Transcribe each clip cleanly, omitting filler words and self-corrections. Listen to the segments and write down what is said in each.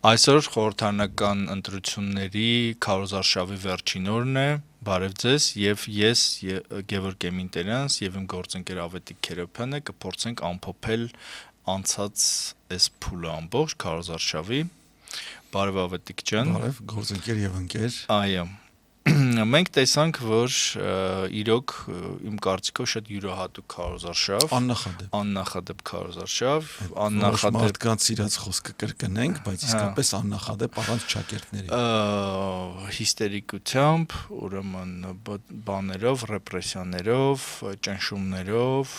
Այսօր խորհրդարանական ընտրությունների քարոզարշավի վերջին օրն է, բարև ձեզ, եւ ես Գևորգ Էմինտերյանս եւ իմ գործընկեր Ավետիք Քերոբյանը կփորձենք ամփոփել անցած այս փուլը ամբողջ քարոզարշավի։ Բարև Ավետիք ջան։ Բարև, գործընկեր եւ ընկեր։ Այո։ Մենք տեսանք, որ իրոք իմ կարծիքով շատ յուրահատուկ քարոզարշավ, աննախադեպ քարոզարշավ, մարդկանց իրաց խոսքը կրկնենք, բայց իսկապես աննախադեպ առանց ճակերտների։ Հիստերիկությամբ, ուրեմն բաներով, ռեպրեսիաներով, ճնշումներով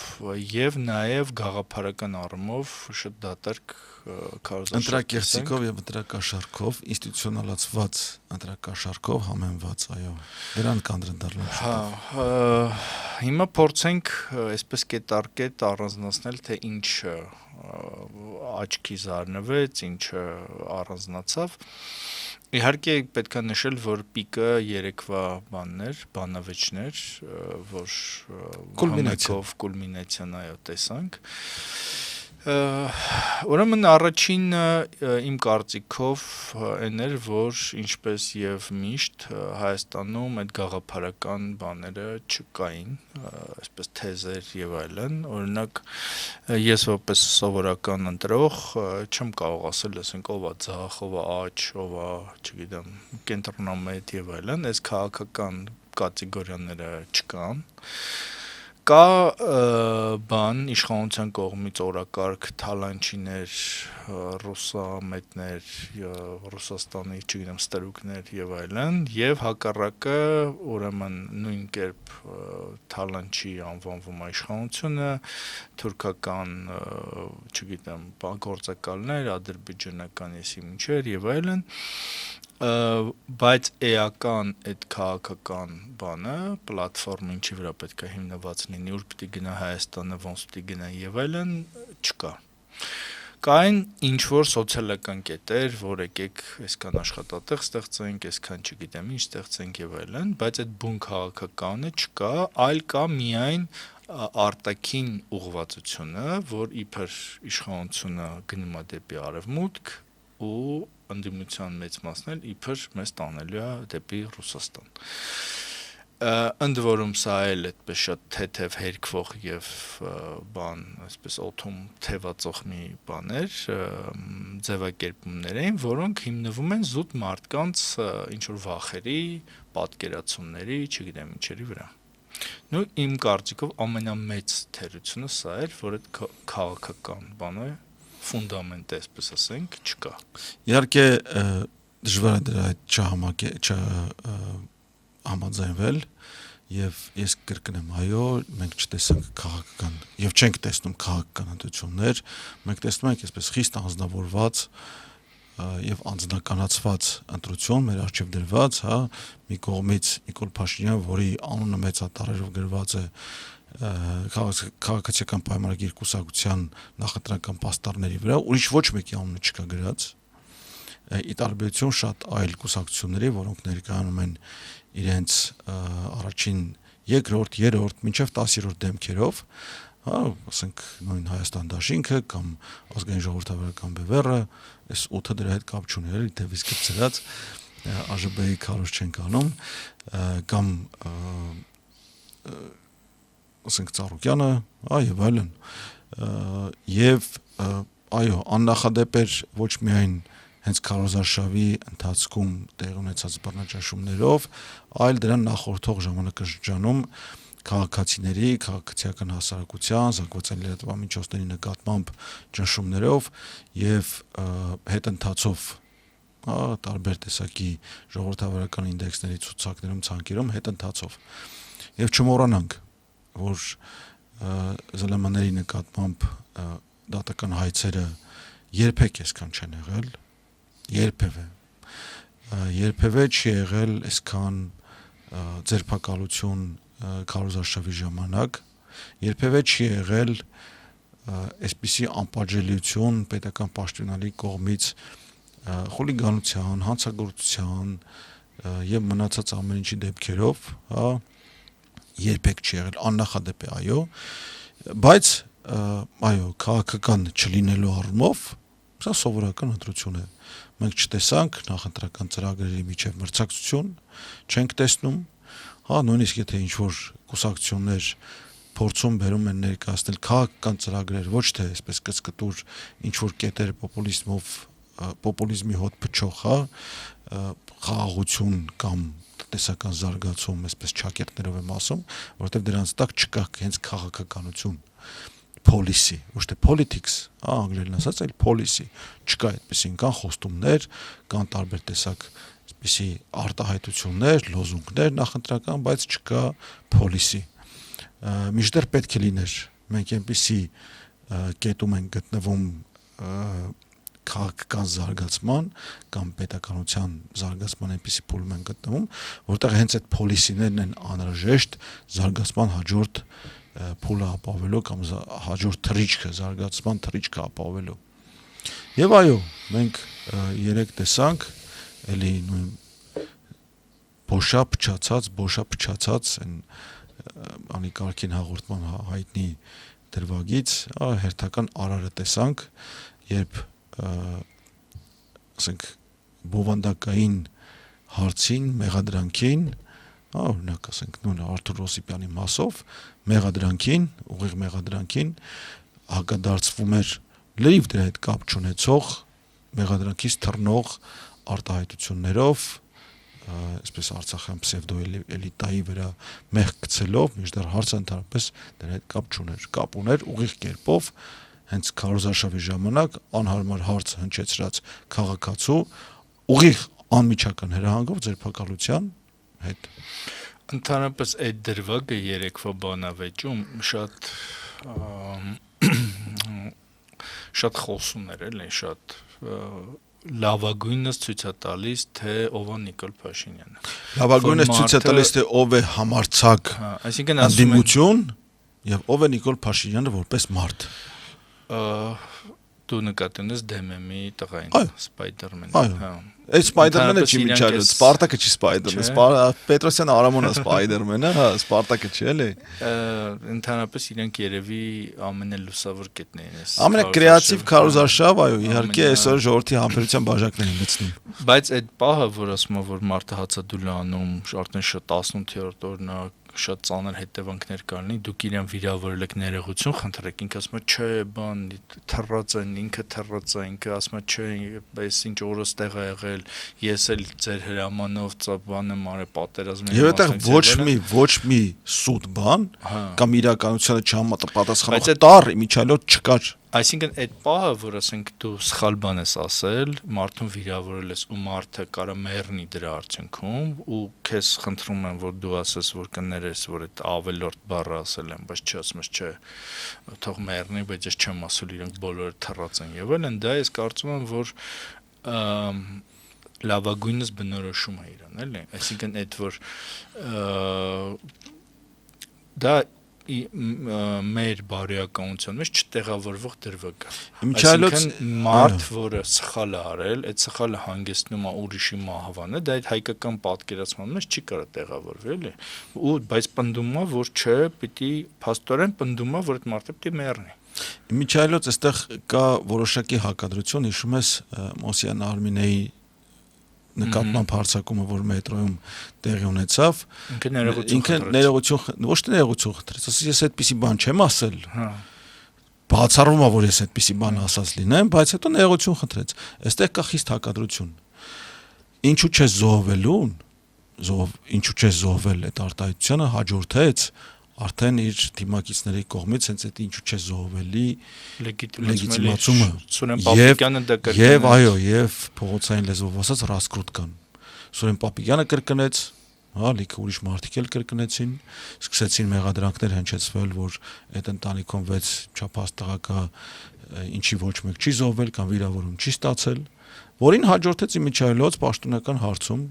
եւ նաեւ գաղափարական առումով շատ դատարկ քարոզարշավ։ Ընտրակերտիկով եւ ընտրակաշարքով, ինստիտուցիոնալացված ընտրակաշարքով համեմված, այո, դրան կանդրադառնանք շուտով։ Հիմա փորձենք այսպես կետարկետ առանձնացնել, թե ինչը աչքի զարնվեց, ինչը առանձնացավ։ Իհարկե պետք է նշել, որ պիկը երեկվա բանավեճներ, որ կուլմինացիան այո տեսանք։ Ուրեմն առաջինը իմ կարծիքով այն էր, որ ինչպես եւ միշտ Հայաստանում այդ գաղափարական բաները չկային, այսպես թեզեր եւ այլն, օրինակ ես որպես սովորական ընտրող չեմ կարող ասել, ասենք ով է ձախ, ով է աջ, ով է, չգիտեմ, կենտրոնամետ եւ այլն, այս քաղաքական կատեգորիաները չկան։ Կա իշխանության կողմից օրակարգ թալանչիներ, ռուսամետներ, Ռուսաստանի, չգիտեմ, ստրուկներ եւ այլն, եւ հակառակը, ուրեմն նույն կերպ թալանչի անվանվում է իշխանությունը, թուրքական, չգիտեմ, գործակալներ, ադրբեջանական եսի ինչեր եւ այլն, բայց էական այդ քաղաքական բանը, պլատֆորմը ինչի վրա պետք է հիմնված լինի, ուր պիտի գնա Հայաստանը, ոնց պիտի գնա եւ այլն, չկա։ Կային ինչ-որ սոցիալական կետեր, որ եկեք այսքան աշխատատեղ ստեղծենք, այսքան չգիտեմ ինչ ստեղծենք եւ այլն, բայց այդ բուն քաղաքականը չկա, այլ կա միայն արտաքին ուղղվածությունը, որ իբր իշխանությունը գնում է դեպի արևմուտք ու ընդդիմության մեծ մասն էլ իբր մեզ տանելու է դեպի Ռուսաստան։ Ընդ որում սա էլ այդպես շատ թեթև հերկվող եւ այսպես օթում թևածող մի բաներ, ձևակերպումներ էին, որոնք հիմնվում են զուտ մարդկանց ինչ-որ վախերի, պատկերացումների, չգիտեմ ինչերի վրա։ Նու իմ կարծիքով ամենամեծ թերությունը սա էր, որ այդ քաղաքական բանը ֆունդամենտ, այսպես ասենք, չկա։ Իհարկե դժվար է դրա հետ չհամաձայնվել եւ ես կրկնեմ, այո, մենք չտեսանք քաղաքական եւ չենք տեսնում քաղաքական ընտրություններ, մենք տեսնում ենք այսպես խիստ անձնավորված եւ անձնականացված ընտրություն մեր առջեւ դրված, հա, մի կողմից Նիկոլ Փաշինյան, որի անունը մեծատառերով գրված է քաղաքացիական պայմանագիր կուսակցության նախընտրական պաստառների վրա, ուրիշ ոչ մեկի անունը չկա գրած, ի տարբերություն շատ այլ կուսակցությունների, որոնք ներկայանում են իրենց առաջին, երկրորդ, երրորդ, մինչև 10-րդ դեմքերով, հա, ասենք նույն Հայաստան դաշինքը կամ ազգային ժողովրդավարական բևեռը, այս 8-ը դրա հետ կապ չունի, էլի թևից կծրած ԱԺԲ-ի քարոզ չենք անում, կամ ասենք Ծառուկյանը, այո, այլն, եւ այո, աննախադեպ էր ոչ միայն հենց քարոզարշավի ընթացքում տեղի ունեցած բռնաճնշումներով, այլ դրան նախորդող ժամանակաշրջանում քաղաքացիների, քաղաքացիական հասարակության, զանգվածային լրատվամիջոցների նկատմամբ ճնշումներով եւ հետընթացով տարբեր տեսակի ժողովրդավարական ինդեքսների ցուցակներում, ցանկերում հետընթացով։ Եվ չմոռանանք, որ ԶԼՄ-ների նկատմամբ դատական հայցերը երբեք այսքան չեն եղել, երբևէ չի եղել այսքան ձերբակալություն քարոզարշավի ժամանակ, երբևէ չի եղել այսպիսի անպատժելիություն պետական պաշտոնյալի կողմից խուլիգանության, հանցագործության եւ մնացած ամեն ինչի դեպքերով, հա, երբեք չի եղել, աննախադեպ է, այո, բայց այո, քաղաքական չլինելու առումով Սա սովորական ընտրություն է։ Մենք չտեսանք նախընտրական ծրագրերի միջև մրցակցություն, չենք տեսնում, նույնիսկ եթե ինչ-որ կուսակցություններ փորձում բերում են ներկայացնել քաղաքական ծրագրեր, ոչ թե այսպես կծկտուր ինչ-որ կետեր պոպուլիզմի հոտ փչող, խաղաղություն կամ տնտեսական զարգացում, այսպես ճակերտներով եմ ասում, որովհետև դրանց տակ չկա հենց քաղաքականություն, policy, ոչ թե politics, անգլերեն ասած, այլ policy, չկա այդպեսին, կան խոստումներ, կան տարբեր տեսակ այսպիսի արտահայտություններ, լոզունգներ նախընտրական, բայց չկա policy։ Միշտեր պետք է լիներ, մենք այնպիսի կետում ենք գտնվում քաղաքական զարգացման կամ պետականության զարգացման այնպիսի փուլում են գտնվում, որտեղ հենց այդ policy-ներն են անհրաժեշտ զարգացման հաջորդ փուլը ապավելու կամ հաջորդ թռիչքը, զարգացման թռիչքը ապավելու։ Եվ այո, մենք երեք տեսանք, էլի նույն բոշա-փչացած այն անի կարգին հաղորդման հայտնի դրվագից հերթական արարը տեսանք, երբ ասենք բովանդակային հարցին, մեղադրանքին, օրինակ ասենք նույն Արթուր Ռոսիպյանի մասով ուղիղ մեղադրանքին հակադարձվում էր լրիվ դրա հետ կապ չունեցող մեղադրանքից թռնող արտահայտություններով, այսպես Արցախյան պսևդոէլիտայի վրա մեղք գցելով, մինչդեռ հարցը ընդհանրապես դրա հետ կապ ուներ ուղիղ կերպով, հենց քարոզարշավի ժամանակ անհարմար հարց հնչեցրած քաղաքացու ուղիղ անմիջական հրահանգով ձերբակալության հետ։ Ընդհանրապես այդ դրվագը երեկվա բանավեճում շատ խոսում էր, շատ լավագույնս ցույց է տալիս, թե ով է Նիկոլ Փաշինյանը։ Լավագույնս ցույց է տալիս, թե ով է համարձակ ընդդիմություն եւ ով է Նիկոլ Փաշինյանը որպես մարդ։ Դու նկատի ունես դեմեմի տղային, Սպայդերմենը։ Այո։ Այդ Սպայդերմենը չի միջալոց, Սպարտակը չի Սպայդերմենը, Պետրոսյան Արամոնը Սպայդերմենը, Սպարտակը չի էլի։ Ընդհանրապես իրենք երևի ամենալուսավոր կետներն են։ Ամենակրեատիվ քարոզարշավ, այո, իհարկե այսօր ժողովրդի համբերության բաժակներին լցնում։ Բայց այդ պահը, որ ասում եմ, որ մարդը հացադուլ է անում, արդեն շատ 18-րդ օրն է, շատ ծանր հետևանքներ կլինի, դուք իրեն վիրավորել եք ներողություն խնդրեք, ինքը ասում է, չէ, բան, թռած են, ինքը թռած է, ինքը ասում է, չէ, այս ինչ օրս տեղ է եղել, ես էլ ձեր հրամանով բան եմ արել, պատերազմի։ Եվ այդտեղ ոչ մի սուտ բան կամ իրականությանը չհամապատասխանող տառ իմիջիալոց չկար։ Այսինքն այդ պահը, որ ասենք դու սխալ բան ես ասել, մարդուն վիրավորել ես ու մարդը կարա մեռնի դրա արդյունքում ու քեզ խնդրում եմ, որ դու ասես, որ կներես, որ այդ ավելորդ բառը ասել եմ, բայց չասում ես, չէ, թող մեռնի, բայց ես չեմ ասել, իրենք բոլորը թռած են եւ այլն, դա ես կարծում եմ, որ լավագույնս բնորոշում է իրան, էլի, այսինքն այդ որ դա մեր բարոյականության մեջ չտեղավորվող դրվագ է։ Այսինքն մարդ, որը սխալ է արել, այդ սխալը հանգեցնում է ուրիշի մահվանը, դա այդ հայկական պատկերացման մեջ չի կարող տեղավորվել, էլի։ Ու բայց պնդում է, որ չէ, պիտի փաստորեն պնդում է, որ այդ մարդը պիտի մեռնի։ Միջայլոց այստեղ կա որոշակի հակադրություն, հիշում ես Մոսյան Արմինեի նկատմամբ հարձակումը, որ մետրոյում տեղի ունեցավ, ինքը ներողություն, ոչ թե ներողություն խնդրեց, ասես ես այդպիսի բան չեմ ասել։ Բացառվում է, որ ես այդպիսի բան ասած լինեմ, բայց հետո ներողություն խնդրեց։ Այստեղ կա խիստ հակադրություն։ Ինչու՞ չէ զոհվելուն, ինչու՞ չէ զոհվել այդ արտահայտությունը հաջորդեց արդեն իր դիմակիցների կողմից հենց այդ ինչու՞ չէ զոհվելի լեգիտիմացումը եւ այո եւ փողոցային լեզվով ասած ռասկրուտկան Սուրեն Պապիկյանը կրկնեց, լիքը ուրիշ մարդիկ էլ կրկնեցին, սկսեցին մեղադրանքներ հնչեցվել, որ այդ ընտանիքում 6 չափած տղա կա, ինչի ոչ մեկ չի զոհվել կամ վիրավորում չի ստացել, որին հաջորդեց իմիջիայլոց պաշտոնական հարցում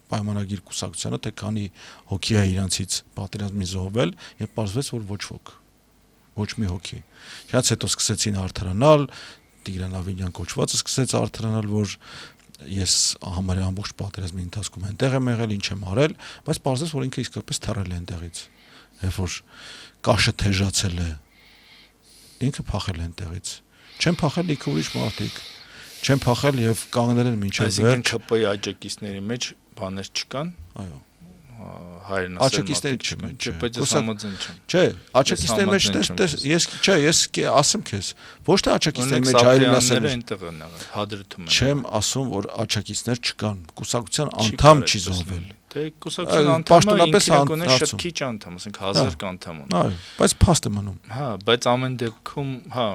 պայմանագիր կուսակցությանը, թե քանի հոգի է իրանցից պատերազմին զոհվել, եւ պարզվեց, որ ոչ մի հոգի։ Շատ հետո սկսեցին արդարանալ, Տիգրան Ավինյան կոչվածը սկսեց արդարանալ, որ ես համարյա ամբողջ պատերազմի ընթացքում այնտեղ եմ եղել, ինչ եմ արել, բայց պարզվեց, որ ինքը իսկապես թռել է այնտեղից։ Երբ որ կաշը թեժացել է, ինքը փախել է այնտեղից։ Չեն փախել լիքը ուրիշ մարդիկ։ Չեն փախել եւ կանգնել են մինչեւ վերջ։ Այսինքն ԿՊ-ի աջակիցների մեջ բաներ չկան։ Այո։ Հայերն Աջակիցների չկան։ Ջպեջը համաձայն չեմ։ Չէ, աջակիցների մեջ ես ասեմ քեզ, ոչ թե աջակիցների մեջ հայերն ասել են այնտեղ են հադրթում են։ Չեմ ասում, որ աջակիցներ չկան, կուսակցության անդամ չի զոհվել։ Դե կուսակցության անդամը ինքնական շատ քիչ անդամ, ասենք 1000 անդամ ունի։ Այո, բայց փաստ է մնում։ Հա, բայց ամեն դեպքում, հա,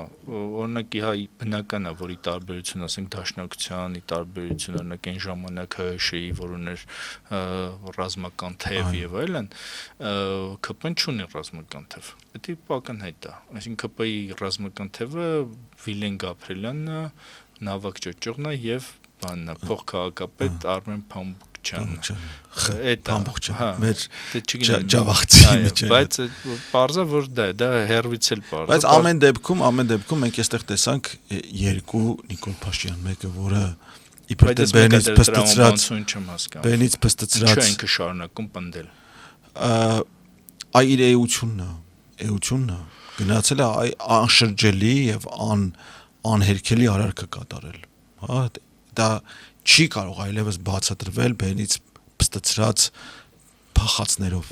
օրինակ իհա բնական է, որ ի տարբերություն, ասենք դաշնակցության, ի տարբերություն օրինակ այն ժամանակ ՀՇ-ի, որ ուներ ռազմական թև եւ այլն, ԿՊ-ն չունի ռազմական թև։ Դա պականհայտ է։ Այսինքն ԿՊ-ի ռազմական թևը Վիլեն Գաբրելյանն է, Նավակ Ճոճողն է եւ բանն է, փոխքաղաքապետ Արմեն Փամբուկչյանն է։ Փամբուկչյան։ Մեր չգիտեմ ջավախցի մեջ։ Բայց բարձա որ դա հերվից էլ բարձ։ Բայց ամեն դեպքում մենք այստեղ տեսանք երկու Նիկոլ Փաշինյան, մեկը որը իբր թե բենից փստացրած ինքը շարունակում պնդել։ Այ իր էությունն է գնացել է անշրջելի եւ անհերքելի արարքը կատարել։ Հա դա չի կարող այլևս բացատրվել բենից փստացրած փախածներով։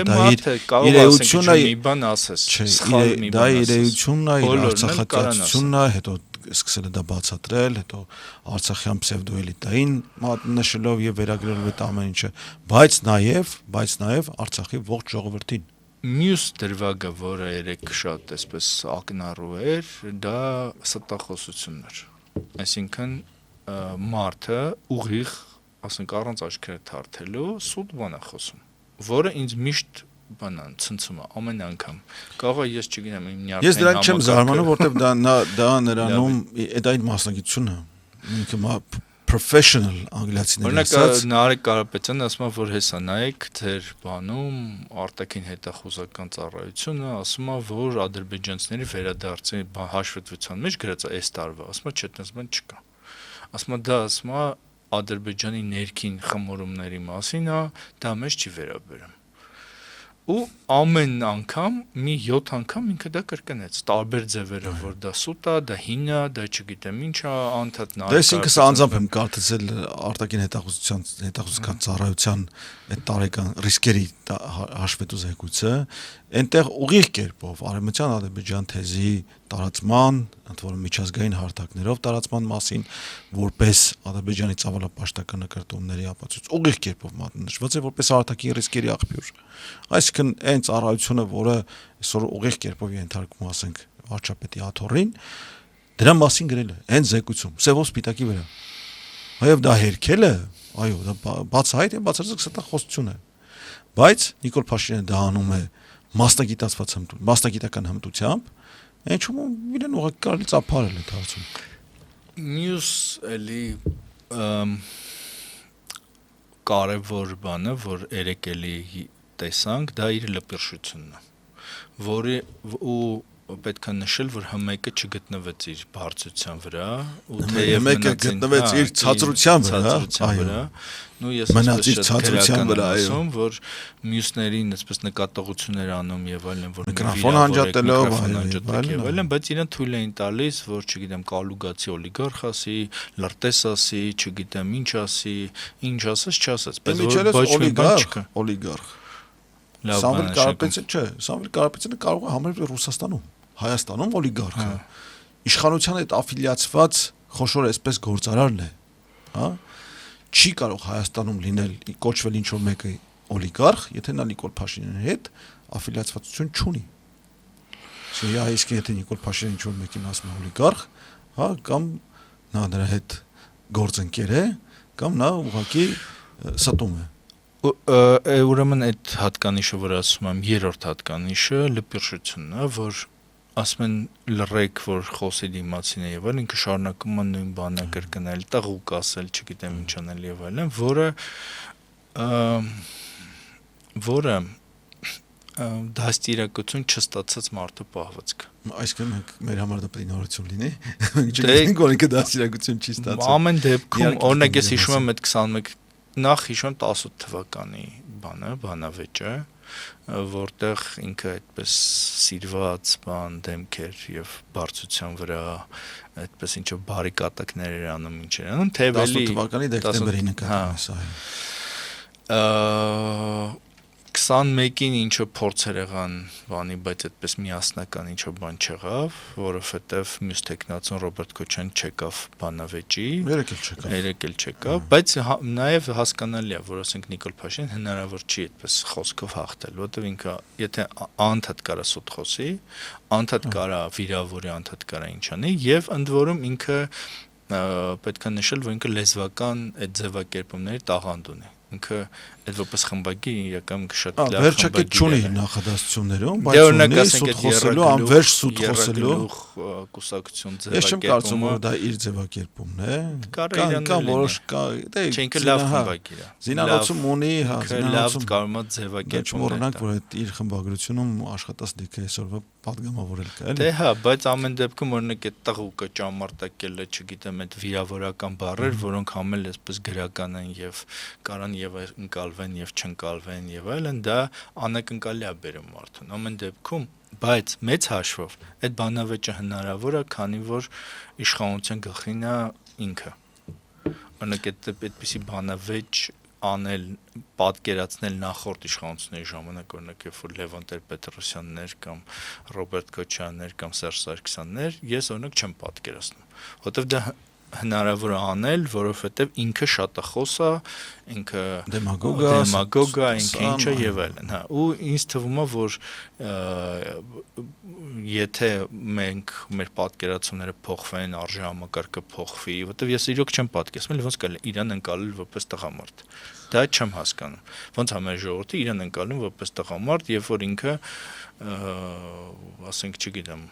Դա իր էությունն է, մի բան ասես, սխալ մի բան ասես։ Դա իր էությունն է, իր արցախացիությունն է, հետո սկսել է դա բացատրել, հետո արցախյան պսևդոէլիտային նշելով եւ վերագրելով այդ ամեն ինչը, բայց նաեւ Արցախի ողջ ժողովրդին։ Մյուս դրվագը, որը երեք շատ այսպես ակնառու էր, դա ստախոսությունն էր։ Այսինքն մարդը ուղիղ, ասենք առանց աչքերը թարթելու սուտ բան է խոսում, որը ինձ միշտ բանան ցնցում է ամեն անգամ։ Կարող է ես չգիտեմ իմ նյարդային Ես դրանք չեմ զարմանում, որտեվ դա նրանում դա իր մասնագիտությունն է։ Ինքը professional անգլիացիների ասած։ Օրինակ Նարեկ Կարապետյանն ասում է, որ հեսա նայեք ձեր բանում արտաքին հետախուզական ծառայությունը, ասում է, որ ադրբեջանցիների վերադարձի հաշվետվության մեջ գրած է այս տարվա, ասում է, չէ, այդպես բան չկա։ Ասում է, դա ասում է Ադրբեջանի ներքին խմորումների մասին է, դա մեզ չի վերաբերում։ Ու ամեն անգամ մի 7 անգամ ինքը դա կրկնեց տարբեր ձևերով որ դա սուտ է, դա հին է, դա չգիտեմ ինչ է, անդադ նա։ Դες ինքս անձամբ եմ կարդացել արտաքին հետախուզական ծառայության այդ տարեկան ռիսկերի հաշվետու զեկույցը, այնտեղ ուղիղ կերպով արևմտյան Ադրբեջան թեզի տարածման, ընդ որում միջազգային հարթակներով տարածման մասին, որպես Ադրբեջանի ցավալապաշտական նկարտումների ապացույց ուղիղ կերպով մատնանշված է որպես արտաքին ռիսկերի աղբյուր։ Այսինքն այն ծառայությունը, որը այսօր ուղիղ կերպով ենթարկվում ասենք վարչապետի աթոռին, դրա մասին գրել է այն զեկույցում, սևով սպիտակի վրա։ Այո, դա հերքել է, այո, դա բացահայտ է, բացարձակ ստախոսություն է։ Բայց Նիկոլ Փաշինյանը դա անում է մասնագիտական հմտությամբ, ինչու՞ իրեն ուղղակի կարելի ծափարել է դարձում։ Մյուս էլի կարևոր բանը, որ երեք էլի տեսանք, դա իր լպիրշությունն է, որի ու պետք է նշել, որ հմեկը չգտնվեց իր բարձրության վրա, ու թեև հմեկը գտնվեց իր ցածրության վրա, նու ես մնաց իր ցածրության վրա, այո, որ մյուսներին այսպես նկատողություններ անում եւ այլն, որ միկրոֆոն անջատելով, եւ այլն, բայց իրեն թույլ էին տալիս, որ չգիտեմ կալուգացի օլիգարխ ասի, լրտես ասի, չգիտեմ ինչ ասի, ինչ ասես, չասես, բայց ոչ մի բան չկա։ Օլիգարխ Սամվել Կարապետյանը, չէ, Սամվել Կարապետյանը կարող է համարվել Ռուսաստանում, Հայաստանում օլիգարխը։ Իշխանության հետ աֆիլիացված խոշոր այսպես գործարարն է, հա։ Չի կարող Հայաստանում լինել կոչվել ինչ որ մեկը օլիգարխ, եթե նա Նիկոլ Փաշինյանի հետ աֆիլիացվածություն չունի։ Իսկ եթե Նիկոլ Փաշինյանը ինչ որ մեկին ասում է օլիգարխ, հա, կամ նա նրա հետ գործընկեր է, կամ նա ուղղակի ստում է։ Ուրեմն այդ հատկանիշը, որ ասում եմ, երրորդ հատկանիշը լպիրշությունն է, որ ասում են լռեք, որ խոսի դիմացին է եւ այլն, ինքը շարունակում է նույն բանը կրկնել, տղուկ ասել, չգիտեմ ինչ անել եւ այլն, որը դաստիարակություն չստացած մարդու պահվածք։ Այսինքն մեր համար դա պետք է նորություն լինի։ Մենք չգիտենք, որ ինքը դաստիարակություն չի ստացել։ Ամեն դեպքում, օրինակ ես հիշում եմ այդ 21 նախ հիշում 18 թվականի բանավեճը, որտեղ ինքը այդպես սիրված բան դեմք էր եւ բարձության վրա այդպես ինչ որ բարի կատակներ էր անում ինչ էր անում թեւելի 18 թվականի դեկտեմբերին նկատում ես այո 21-ին ինչ-որ փորձեր եղան բանի, բայց այդպես միասնական ինչ-որ բան չեղավ, որովհետև մյուս տեխնացուն Ռոբերտ Քոչյան չեկավ բանավեճի, երեք էլ չեկավ, բայց նաև հասկանալի է, որ ասենք Նիկոլ Փաշինյան հնարավոր չի այդպես խոսքով հաղթել, որովհետև ինքը եթե անդադ կարա սուտ խոսի, անդադ կարա վիրավորի, անդադ կարա ինչ անի, եւ ընդ որում ինքը պետք է նշել, որ ինքը լեզվական այդ ձևակերպումների տաղանդ ունի ինքը այդ որպես խմբագիր իրական շատ լավ խմբագիր է։ Վերջակետ չունի նախադասություններում, բայց ունի սուտ խոսելու, անվերջ սուտ խոսելու կուսակցություն ձևակերպումը։ Ես չեմ կարծում, որ դա իր ձևակերպումն է։ Կան որոշ ինքը լավ խմբագիր է։ Զինանոցում ունի, լավ կարողա ձևակերպում։ Չմոռանանք, որ այդ իր խմբագրությունում աշխատած լիքը այսօրվա պատգամավորել կա, էլի։ Դե հա, բայց ամեն դեպքում օրինակ այդ տղուկը ճամարտակել է, չգիտեմ, այդ վիրավորական բառեր, որոնք համել այսպես գրական են եւ կարան եւ ընկալվեն եւ չընկալվեն եւ այլն, դա անակնկալի է բերում մարդուն։ Ամեն դեպքում, բայց մեծ հաշվով այդ բանավեճը հնարավոր է, քանի որ իշխանության գլխին է ինքը։ Օրինակ այդպիսի բանավեճ անել, պատկերացնել նախորդ իշխանությունների ժամանակ, օրինակ երբ որ Լևոն Տեր-Պետրոսյաններ կամ Ռոբերտ Քոչյաններ կամ Սերժ Սարգսյաններ, ես օրինակ չեմ պատկերացնում, որովհետև դա հնարավոր է անել, որովհետև ինքը շատախոս է, ինքը դեմագոգ է, ինքը ինչը եւ այլն, հա, ու ինձ թվում է, որ եթե մենք մեր պատկերացումները փոխվեն, արժեհամակարգը փոխվի, որովհետև ես իրոք չեմ պատկերացնում, ոնց կարելի իրան ընկալել որպես տղամարդ։ Դա չեմ հասկանում։ Ոնց է մեր ժողովուրդը իրան ընկալում որպես տղամարդ, երբ որ ինքը ասենք, չգիտեմ,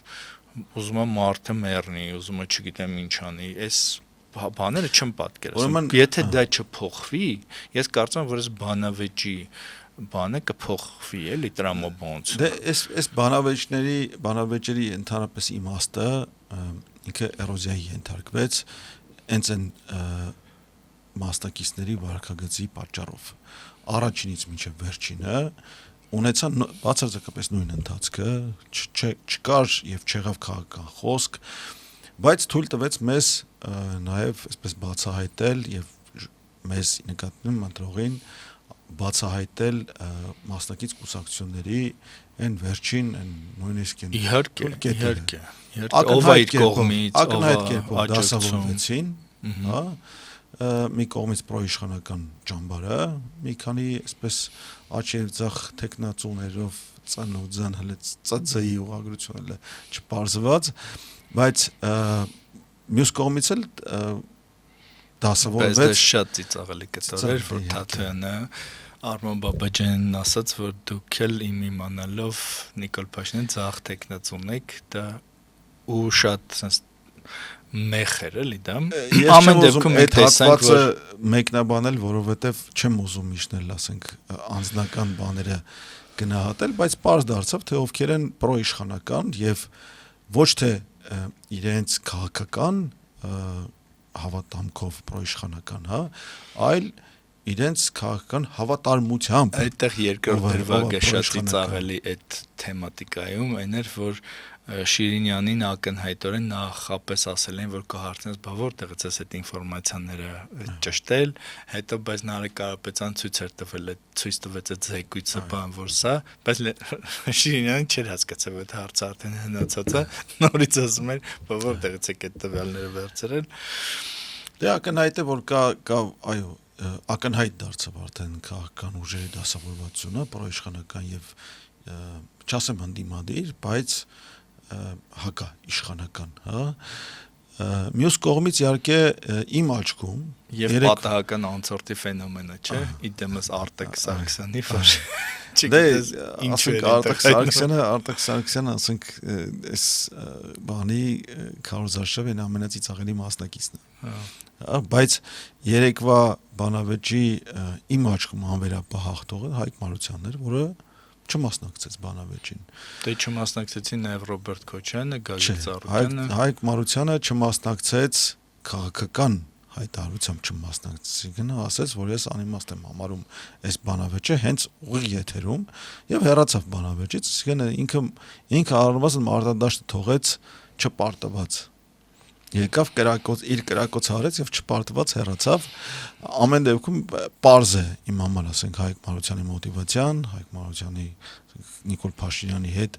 ուզում է մարդը մեռնի, ուզում է չգիտեմ ինչ անի, այս բաները չեմ պատկերացնում։ Եթե դա չփոխվի, ես կարծում եմ, որ այս բանավեճի բանը կփոխվի, էլի տրամաբանություն։ Դե այս բանավեճերի ընդհանրապես իմաստը ինքը էրոզիայի ենթարկվեց հենց այն մասնակիցների վարքագծի պատճառով։ Առաջինից մինչև վերջինը ունեցան բացարձակապես նույն ընթացքը, չկար եւ չեղավ քաղաքական խոսք, բայց թույլ տվեց մեզ նաեւ այսպես բացահայտել եւ մեզ նկատնում ընտրողին բացահայտել մասնակից կուսակցությունների այն վերջին այն նույնիսկ իհարկե ով այդ կողմից ակնհայտ կերպով դասավորվեցին, հա մի կողմից պրոիշխանական ճամբարը, մի քանի այսպես աչերձախ տեխնացուներով ծանոթան հենց ծծեի ուղղագրությունները չպարզված, բայց մյուս կողմից էլ դասավորվեց շատ ծիծաղելի կտոր որ Թաթյանը Արման Բաբաջյանն ասաց, որ դուք էլ իմ իմանալով Նիկոլ Փաշինյան ցախ տեխնացուն եք, դա ու շատ sense մեխեր էլի դա ամեն դեպքում այդ հատվածը մեկնաբանել, որովհետև չեմ ուզում իշնել, ասենք, անձնական բաները գնահատել, բայց պարզ դարձավ, թե ովքեր են պրոիշխանական եւ ոչ թե իրենց քաղաքական հավատամքով պրոիշխանական, հա, այլ իրենց քաղաքական հավատարմությամբ։ Այդտեղ երկրորդ դրվագը շատ ծիծաղելի այդ թեմատիկայում այն էր, որ Շիրինյանին ակնհայտորեն նախապես ասել են, որ կհարցնես, բա որտեղից է այդ ինֆորմացիաները ճշտել, հետո բայց Նարեկ Կարապետյան ցույց էր տվել, ցույց տվեց այդ զեկույցը, բան որ սա, բայց Շիրինյանին չէր հասկացել, որ այդ հարցը արդեն հնացած է, նորից ասում էր, բա որտեղից է այդ տվյալները վերցրել։ Դե ակնհայտ է, որ կա, այո, ակնհայտ դարձավ արդեն քաղաքական ուժերի դասավորվածությունը, պրոիշխանական եւ չասեմ հանդիմադիր, բայց հակա իշխանական, հա, մյուս կողմից իհարկե իմ աչքում եւ պատահական անցորդի ֆենոմենը, չէ, իդեմս Արտակ Սարգսյանի որ չգիտես ինչու է Արտակ Սարգսյանը, ասենք, այս բանի քարոզարշավին ամենածիծաղելի մասնակիցն է, բայց երեկվա բանավեճի իմ աչքում անվերապահ հաղթողը Հայկ Մարությանն էր, որը չմասնակցեց բանավեճին։ Դե չմասնակցեցին նաև Ռոբերտ Քոչյանը, Գագիկ Ծառուկյանը։ Հայկ Մարությանը չմասնակցեց քաղաքական հայտարարությամբ չմասնակցեցի, գնա ասեց, որ ես անիմաստ եմ համարում այս բանավեճը հենց ուղիղ եթերում եւ հեռացավ բանավեճից, այսինքն ինքը առնվազն մարտադաշտը թողեց չպարտված։ Եկավ իր կրակոցը արեց եւ չպարտված հեռացավ։ Ամեն դեպքում պարզ է իմ համար, ասենք Հայկ Մարությանի մոտիվացիան, Հայկ Մարությանի Նիկոլ Փաշինյանի հետ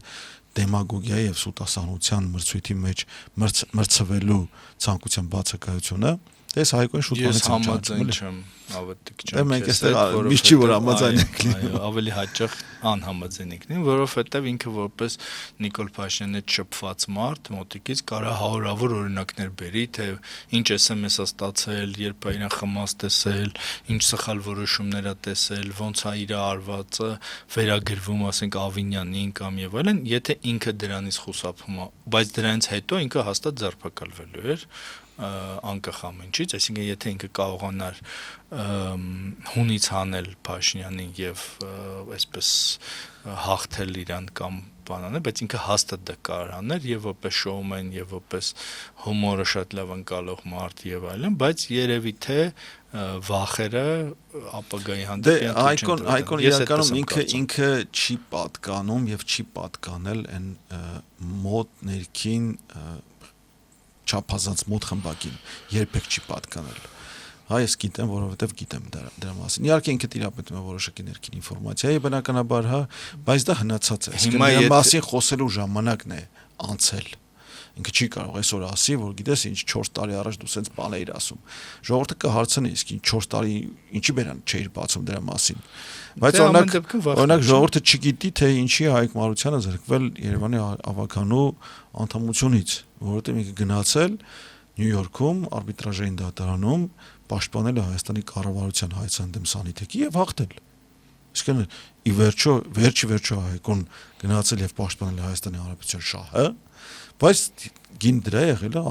դեմագոգիայի եւ սուտասանության մրցույթի մեջ մրցվելու ցանկության բացակայությունը, ես Հայկոն շուտ ես համաձայն չեմ, ավետիք չեմ։ Մենք այստեղ միշտ չի որ համաձայն ենք այո, ավելի հաճախ անհամաձայն ենք լինում, որովհետեւ ինքը որպես Նիկոլ Փաշինյանի շփված մարդ մոտիկից կարա հարյուրավոր օրինակներ բերի, թե ինչ SMS է ստացել, երբ է իրան խմած տեսել, ինչ սխալ որոշումներ է տեսել, ոնց է իր արվածը վերագրվում, ասենք Ավինյանին կամ եւ այլն, եթե ինքը դրանից խուսափում է, բայց դրանից հետո ինքը հաստատ ձերբակալվելու էր անկախ ամենից, այսինքն եթե ինքը կարողանար հունից հանել Փաշինյանին եւ այսպես հաղթել իրան կամ բանանը, բայց ինքը հաստատ դա կարող աներ եւ որպես շոումեն եւ որպես հումորը շատ լավ անցալող մարդ եւ այլն, բայց երևի թե վախերը ապագայի հանդեպ Հայկոն իրականում ինքը չի պատկանում եւ չի պատկանել այն մոտ ներքին չափազանց մոտ խմբակին երբեք չի պատկանել։ Ես գիտեմ, որովհետև գիտեմ դրա մասին։ Իհարկե ինքը տիրապետում է որոշակի ներքին ինֆորմացիայի, բնականաբար, բայց դա հնացած է։ Հիմա դրա մասին խոսելու ժամանակն է անցել։ Ինքը չի կարող այսօր ասի, որ գիտես ինչ 4 տարի առաջ դու սենց բան էիր ասում։ Ժողովուրդը կհարցնի, իսկ 4 տարի ինչի բերան չէիր բացում դրա մասին։ Բայց օրինակ ժողովուրդը չգիտի, թե ինչի Հայկ Մարությանը զրկվել Երևանի ավականու անդամությունից, որովհետև ինքը գնացել Նյու Յորքում արբիտրաժային դատարանում պաշտպանել է Հայաստանի կառավարության հայցան դեմ սանիթեքի եւ հաղթել։ Իսկն ի վերջո Հայկոն գնացել եւ պաշտպանել է Հայաստանի Հանրապետության շահը, բայց գին դրա եղել է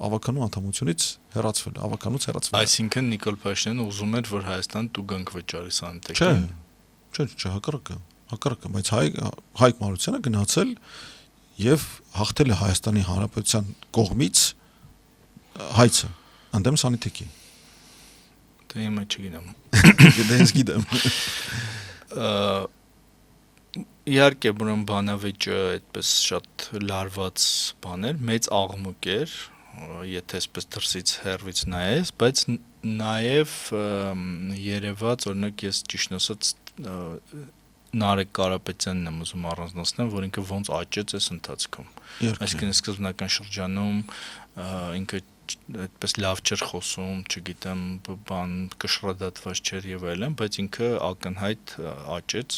ավականու անդամությունից հեռացվել, ավականուց հեռացվել։ Այսինքն Նիկոլ Փաշինյանը ուզում էր, որ Հայաստան տուգանք վճարի սանիթեքին։ Չէ, հակառակը, բայց Հայկ Մարությանը գնացել եւ հաղթել է Հայաստանի Հանրապետության կողմից հայցը ընդդեմ սանիթեքի։ Դե հիմա չգիտեմ։ Դենց գիտեմ։ Իհարկե, բուրըն բանավեճը այդպես շատ լարված բան էր, մեծ աղմուկ էր, եթե այսպես դրսից հեռվից նայես, բայց նաև երևաց, օրինակ ես ճիշտ ասած Նարեկ Կարապետյանն եմ ուզում առանձնացնել, որ ինքը ոնց աճեց այս ընթացքում։ Այսինքն սկզբնական շրջանում ինքը այդպես լավ չէր խոսում, չգիտեմ, բան կշռադատված չէր եւ այլն, բայց ինքը ակնհայտ աճեց։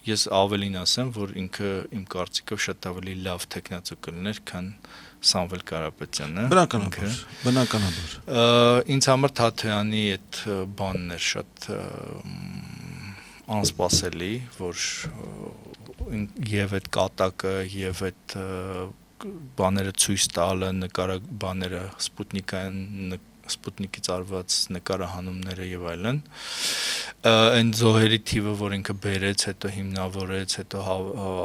Ես ավելին ասեմ, որ ինքը իմ կարծիքով շատ ավելի լավ տեխնացու կլիներ, քան Սամվել Կարապետյանը։ Բնականաբար։ Ինձ համար Թաթեյանի այդ բանն էր շատ անսպասելի, որ եւ այդ կատակը եւ այդ բաները ցույց տալը, բաները Սպուտնիկից արված նկարահանումները եւ այլն, այն զոհերի թիվը, որ ինքը բերեց, հետո հիմնավորեց, հետո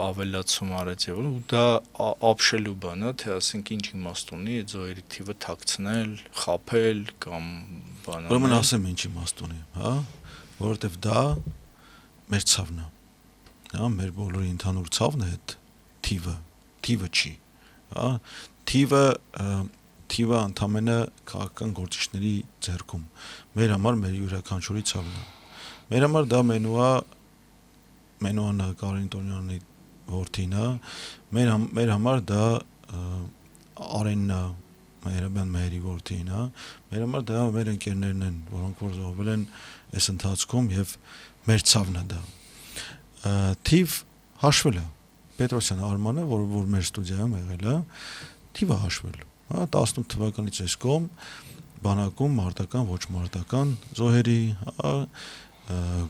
ավելացում արեց եւ ու դա ապշելու բան է, թե ասենք ինչ իմաստ ունի այդ զոհերի թիվը թաքցնել, խաբել կամ բանալ։ Ուրեմն ասեմ ինչ իմաստ ունի, որովհետեւ դա մեր ցավն է, մեր բոլորի ընդհանուր ցավն է այդ թիվը չի, թիվը ընդամենը քաղաքական գործիչների ձեռքում, մեր համար մեր յուրաքանչյուրի ցավն է, մեր համար դա մենուան Կարեն Տոնյանի որդին է, մեր համար դա Արենն է, Մայրաբյան Մայրի որդին է, մեր համար դա մեր ընկերներն են, որոնք որ զոհվել են այս ընթացքում եւ մեր ցավն է դա։ Թիվ հաշվել է Պետրոսյան Արմանը, որ մեր ստուդիայում եղել է, թիվը հաշվել։ 18 թվականից այս կողմ բանակում մարտական, ոչ մարտական զոհերի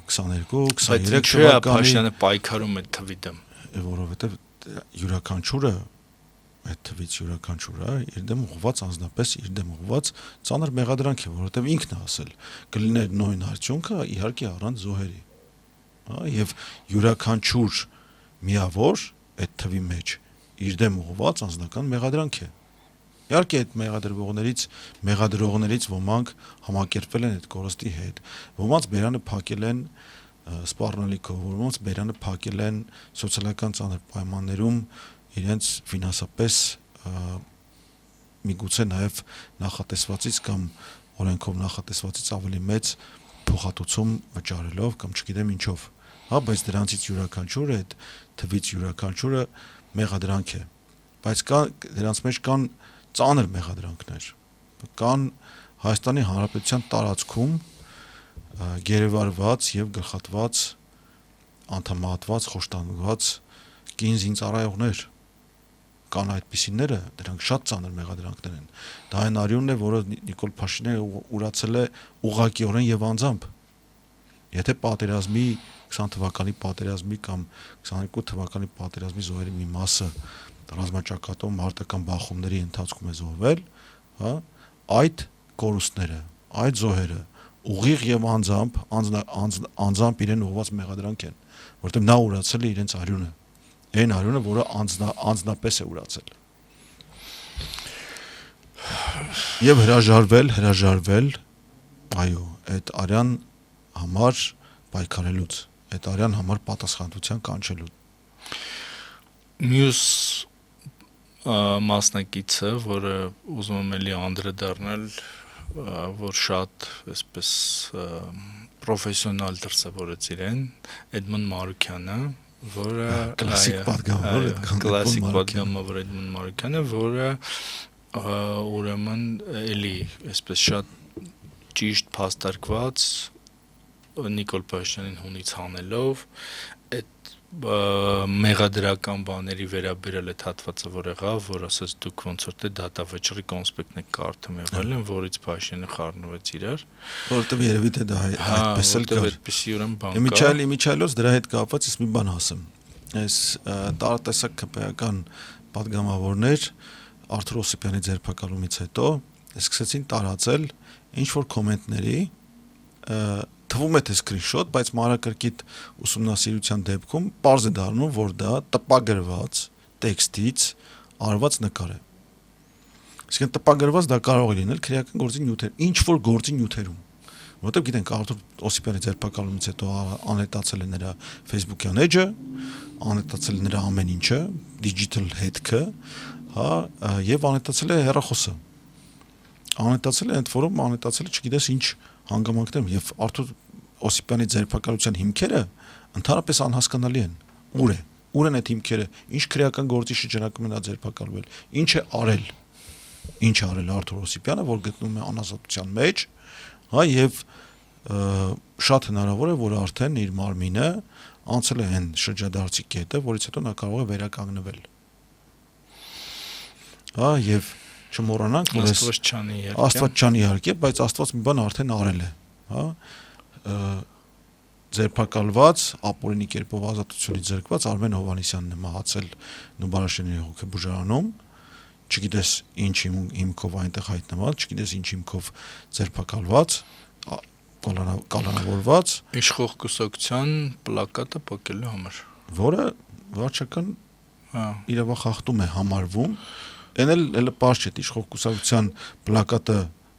22, 23 թվականի Փաշինյանը պայքարում է թվի դեմ, որովհետև յուրաքանչյուրը այդ թվից յուրաքանչյուրը իր դեմ ուղղված անձնապես իր դեմ ուղղված ծանր մեղադրանք է, որովհետև ինքն է ասել կլիներ նույն արդյունքը իհարկե առանց զոհերի։ Եվ յուրաքանչյուր միավոր այդ թվի մեջ իր դեմ ուղղված անձնական մեղադրանք է։ Իհարկե այդ մեղադրողներից ոմանք համակերպվել են այդ կորստի հետ, ոմանց բերանը փակել են սպառնալիքով, ոմանց բերանը փակել են սոցիալական ծանր պայմաններում իրենց ֆինանսապես միգուցե նաև նախատեսվածից կամ օրենքով նախատեսվածից ավելի մեծ փոխհատուցում վճարելով կամ չգիտեմ ինչով, հա, բայց դրանցից յուրաքանչյուրը այդ թվից յուրաքանչյուրը մեղադրանք է, բայց դրանց մեջ կան ծանր մեղադրանքներ, կան Հայաստանի Հանրապետության տարածքում գերեվարված եւ գլխատված անդամահատված խոշտանգված կին զինծառայողներ կան այդպիսիները, դրանք շատ ծանր մեղադրանքներ են։ Դա այն արյունն է, որը Նիկոլ Փաշինյանը ուրացել է ուղղակիորեն եւ անձամբ։ Եթե պատերազմի 20 թվականի պատերազմի կամ 22 թվականի պատերազմի զոհերի մի մասը ռազմաճակատով մարտական բախումների ընթացքում է զոհվել, հա, այդ կորուստները, այդ զոհերը ուղիղ եւ անձամբ իրեն ուղղված մեղադրանք են, որտեղ նա ուրացել է իրենց արյունը, այն արյունը, որը անձնապես է ուրացել։ Եվ հրաժարվել, այո, այդ արյան համար պայքարելուց, այդ արյան համար պատասխանատվության կանչելու։ Մյուս մասնակիցը, որը ուզում եմ էլի անդրադառնալ, որ շատ այսպես պրոֆեսիոնալ դրսևորեց իրեն, Էդմոն Մարուկյանը, որը կլասիկ պատգամավոր Էդմոն Մարուկյանը, որը ուրեմն էլի այսպես շատ ճիշտ փաստարկված Նիկոլ Փաշինյանին հունից հանելով այդ մեղադրական բաների վերաբերել այդ հատվածը որ եղավ, որ ասաց դուք ոնց որ թե դատավճռի կոնսպեկտն եք կարդում եւ այլն, որից Փաշինյանը խառնվեց իրար, որովհետեւ երևի թե դա այդպես էլ կար։ Այդպեսի ուրեմն բան կա։ Իմիջայլոց դրա հետ կապված ես մի բան ասեմ։ Այս տարատեսակ քպեական պատգամավորներ Արթուր Օսիպյանի ձերբակալումից հետո սկսեցին տարածել ինչ որ կոմենտների, թվում է թե սկրինշոտ, բայց մանրակրկիտ ուսումնասիրության դեպքում պարզ է դառնում, որ դա տպագրված տեքստից արված նկար է։ Այսինքն տպագրված դա կարող է լինել քրեական գործի նյութեր, ինչ որ գործի նյութերում։ Որտեղ գիտենք Արթուր Օսիպյանի ձերբակալումից հետո անհետացել է նրա Facebook-յան էջը, անհետացել է նրա ամեն ինչը, digital հետքը, հա, եւ անհետացել է հեռախոսը։ Անհետացել է ընդ որում, անհետացել է չգիտես ինչ հանգամանքներում եւ Արթուր Օսիպյանի ձերբակալության հիմքերը ընդհանրապես անհասկանալի են։ Ուր են այդ հիմքերը, ինչ քրեական գործի շրջանակում նա ձերբակալվել, ինչ է արել Արթուր Օսիպյանը, որ գտնվում է անազատության մեջ, հա, եւ շատ հնարավոր է, որ արդեն իր մարմինը անցել է այն շրջադարձի կետը, որից հետո նա կարող է վերականգնվել։ Հա, եւ չմոռանանք, որ Աստված չանի իհարկե, բայց Աստված մի բան արդեն արել է, հա, ձերբակալված, ապօրինի կերպով ազատությունից զրկված Արմեն Հովհաննիսյանն է մահացել Նուբարաշենի հոգեբուժարանում, չգիտես ինչ հիմքով այնտեղ հայտնված, չգիտես ինչ հիմքով ձերբակալված, կալանավորված, իշխող կուսակցության պլակատը փակելու համար, որը վարչական իրավախախտում է համարվում, այն էլ պարզ չէ, իշխող կուսակցության պլակատը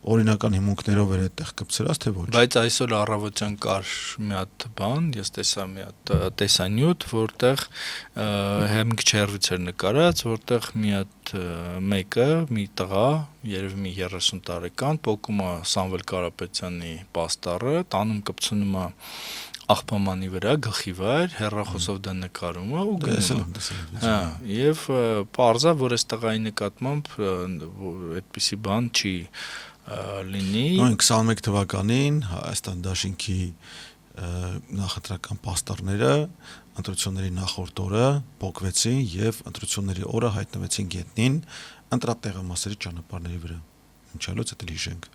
օրինական հիմունքներով էր այդտեղ կպցրած թե ոչ։ Բայց այսօր առավոտյան կար մի հատ բան, ես տեսա մի հատ տեսանյութ, որտեղ հեմք չերվից էր նկարած, որտեղ մի հատ մեկը, մի տղա, երևի մի 30 տարեկան, պոկում է Սամվել Կարապետյանի պաստառը, տանում կպցնում է աղբամանի վրա գլխի վայր, հեռախոսով դա նկարում է ու գնում է։ Հա, եւ պարզա, որ այս տղայի նկատմամբ այդպիսի բան չի լինի։ 21 թվականին Հայաստան Դաշինքի նախընտրական պաստառները ընտրությունների նախորդ օրը փոկվեցին եւ ընտրությունների օրը հայտնվեցին գետնին ընտրատեղամասերի ճանապարհների վրա։ Ինչալոց դա հիշենք։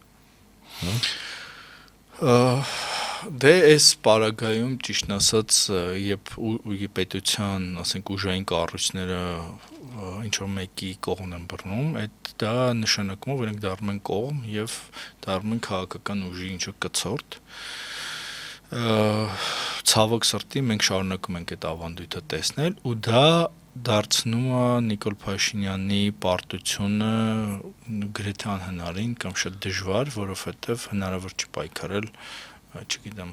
Դե այս պարագայում ճիշտ ասած, երբ պետության, ասենք ուժային կառույցները ինչ որ մեկի կողմն են բռնում, այդ դա նշանակում է, որ իրենք դառնում են կողմ եւ դառնում են քաղաքական ուժի ինչ որ կցորդ։ Ցավոք սրտի մենք շարունակում ենք այդ ավանդույթը տեսնել ու դա դարձնում է Նիկոլ Փաշինյանի պարտությունը գրեթե անհնարին կամ շատ դժվար, որովհետև հնարավոր չի պայքարել, չգիտեմ,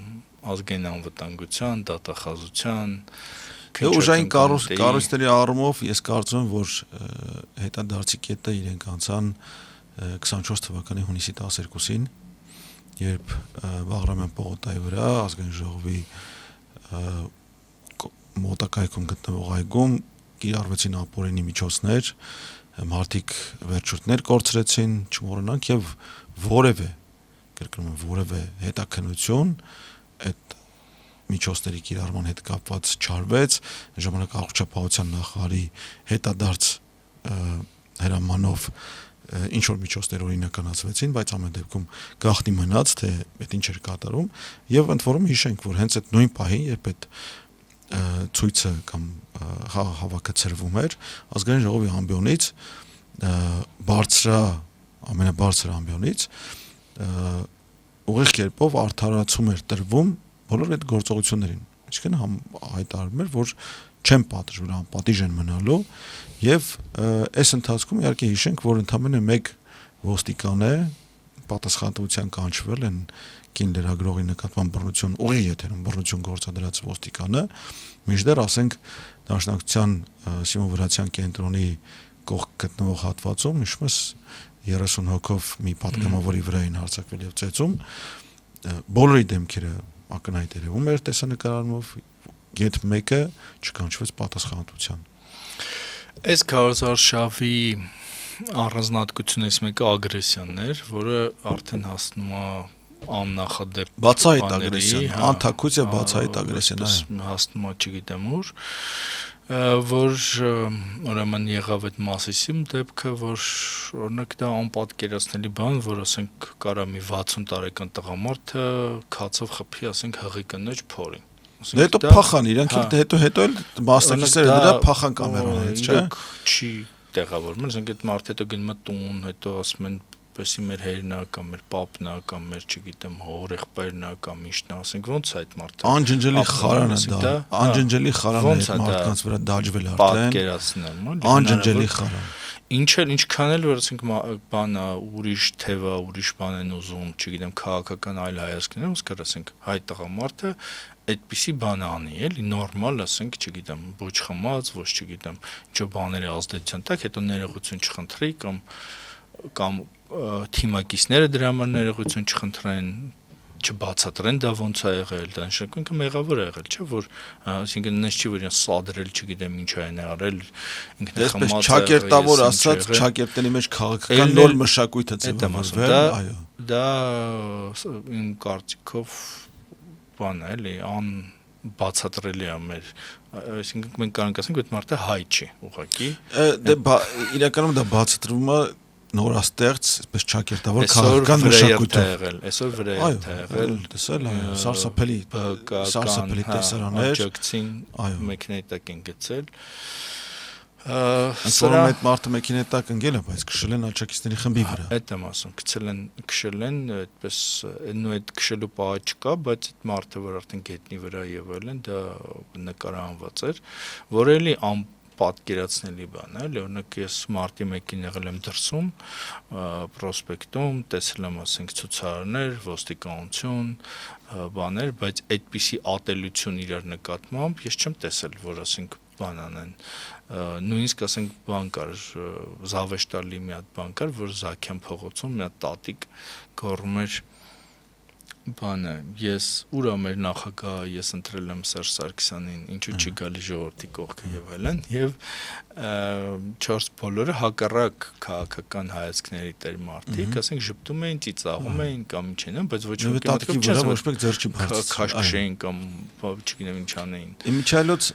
ազգային անվտանգության, դատախազության, ուժային կառույցների առումով ես կարծում եմ, որ հետադարձի կետը իրենք անցան 24 թվականի հունիսի 12-ին, երբ Բաղրամյան պողոտայի վրա ազգային ժողովի մոտակայքում գտնվող այգում կիրառվեցին ապօրինի միջոցներ, մարդիկ վերջույթներ կորցրեցին, չմոռանանք եւ որևէ հետաքննություն այդ միջոցների կիրառման հետ կապված չարվեց, ժամանակ առողջապահության նախարարի հետադարձ հրամանով ինչ որ միջոցներ օրինականացվեցին, բայց ամեն դեպքում գաղտնի մնաց, թե այդ ինչ էր կատարում, եւ ընդ որում հիշենք, որ հենց այդ նույն պահին, երբ այդ ցույցը կամ հավաքը ծրվում էր, ազգային ժողովի ամբիոնից ամենաբարձր ամբիոնից ուղիղ կերպով արդարացում էր տրվում բոլոր այդ գործողություններին, այսինքն հայտարարում էր, որ չեն պատժվել, անպատիժ են մնալու եւ այս ընթացքում իհարկե հիշենք, որ ընդամենը մեկ ոստիկան է պատասխանատվության կանչվել են կին լրագրողի նկատմամբ բռնություն, ուղիղ եթերում բռնություն գործադրած ոստիկանը, մինչդեռ ասենք Դաշնակցության Սիմոն Վրացյան կենտրոնի կողք գտնվող հատվածում նշմս 30 հոգով մի պատգամավորի վրա են հարձակվել եւ ծեծում, բոլորի դեմքերը ակնհայտ երևում էր տեսանկարումով, գեթ մեկը չկանչվեց պատասխանատվության։ Այս քարոզարշավի առանձնահատկությունից մեկը ագրեսիան էր, որը արդեն հասնում է աննախադեպ բացահայտ ագրեսիան, անթաքույց եւ բացահայտ ագրեսիան հասնում է չգիտեմ ուր, որ ուրեմն եղավ այդ Մասիսի դեպքը, որ օրինակ դա անպատկերացնելի բան, որ ասենք կարա մի 60 տարեկան տղամարդը քացով խփի, ասենք հղի կնոջ փորին։ Հետո փախան իրանք հետո էլ մասնակիցները դրա փախան կամերաներից, չէ՞։ Չի տեղավորվում, ասենք այդ մարդը հետո գնում է տուն, հետո ասում են եսի մեր հերն է կամ մեր պապն է կամ մեր չգիտեմ հորեղբայրն է կամ ինչն է, ասենք ոնց է այդ մարդը անջնջելի խարան է դա, անջնջելի խարան է մարդկանց վրա դաջվել արդեն, պատկերացնել, անջնջելի խարան։ Ինչքան էլ որ ասենք բանը ուրիշ թևը, ուրիշ բան են ուզում, չգիտեմ, քաղաքական այլ հայացքներ, ոնց կար ասենք հայ տղամարդը այդպիսի բան անի, էլի նորմալ, ասենք, չգիտեմ, ոչ խմած, ոչ չգիտեմ, ինչ բաների ազդեցության տակ, հետո ներողություն չխնդրի կամ թիմակիցները դրա համար ներողություն չխնդրեն, չբացատրեն դա ոնց է եղել, դա նշանակում մեղավոր է եղել, չէ՞ որ, այսինքն նես չի որ սադրել, չգիտեմ ինչ է արել, ինքն խմած է, ճակերտավոր ասած, ճակերտների մեջ քաղաքական նոր մշակույթ է ձևավորվել, այո։ Դա իմ կարծիքով բան է, էլի, բացատրելի է մեր, այսինքն մենք կարող ենք ասենք այդ մարդը հայ չի, ուղղակի։ Իրականում դա բացատրվում է նորաստեղծ, այսպես ճակերտավոր քաղաքական մշակույթով։ Այսօր վրա է եղել, տեսել, սարսափելի տեսարաններ, աջակցին մեքենայի տակ են գցել։ Սրանք այդ մարդը մեքենայի տակ ընկել է, բայց քշել են աջակիցների խմբի վրա։ Այդ եմ ասում, քշել են, այդպես նույն այդ քշելու պահը չկա, բայց այդ մարդը, որ արդեն գետնի վրա եղել են, դա նկարահանված էր, որ էլի պատկերացնելի բան է, օրինակ ես մարտի 1-ին եղել եմ դրսում, պրոսպեկտում, տեսել եմ, ասենք, ցուցարարներ, ոստիկանություն, բաներ, բայց այդպիսի ատելություն իրար նկատմամբ ես չեմ տեսել, որ ասենք բան անեն, նույնիսկ ասենք բան կար, Զավեշտալի մի հատ բան կար, որ Զաքյան փողոցում մի հատ տատիկ գոռում էր բանը, ես ուրա մեր նախագահը, ես ընտրել եմ Սերժ Սարգսյանին, ինչու չի գալի ժողովրդի կողքը եւ այլն, եւ 4 բոլորը հակառակ քաղաքական հայացքների տեր մարդիկ, ասենք ժպտում էին, ծիծաղում էին կամ ինչ են, բայց ոչ ոք քաշքշեին կամ չգիտեմ ինչ անեին։ Իմիջիայլոց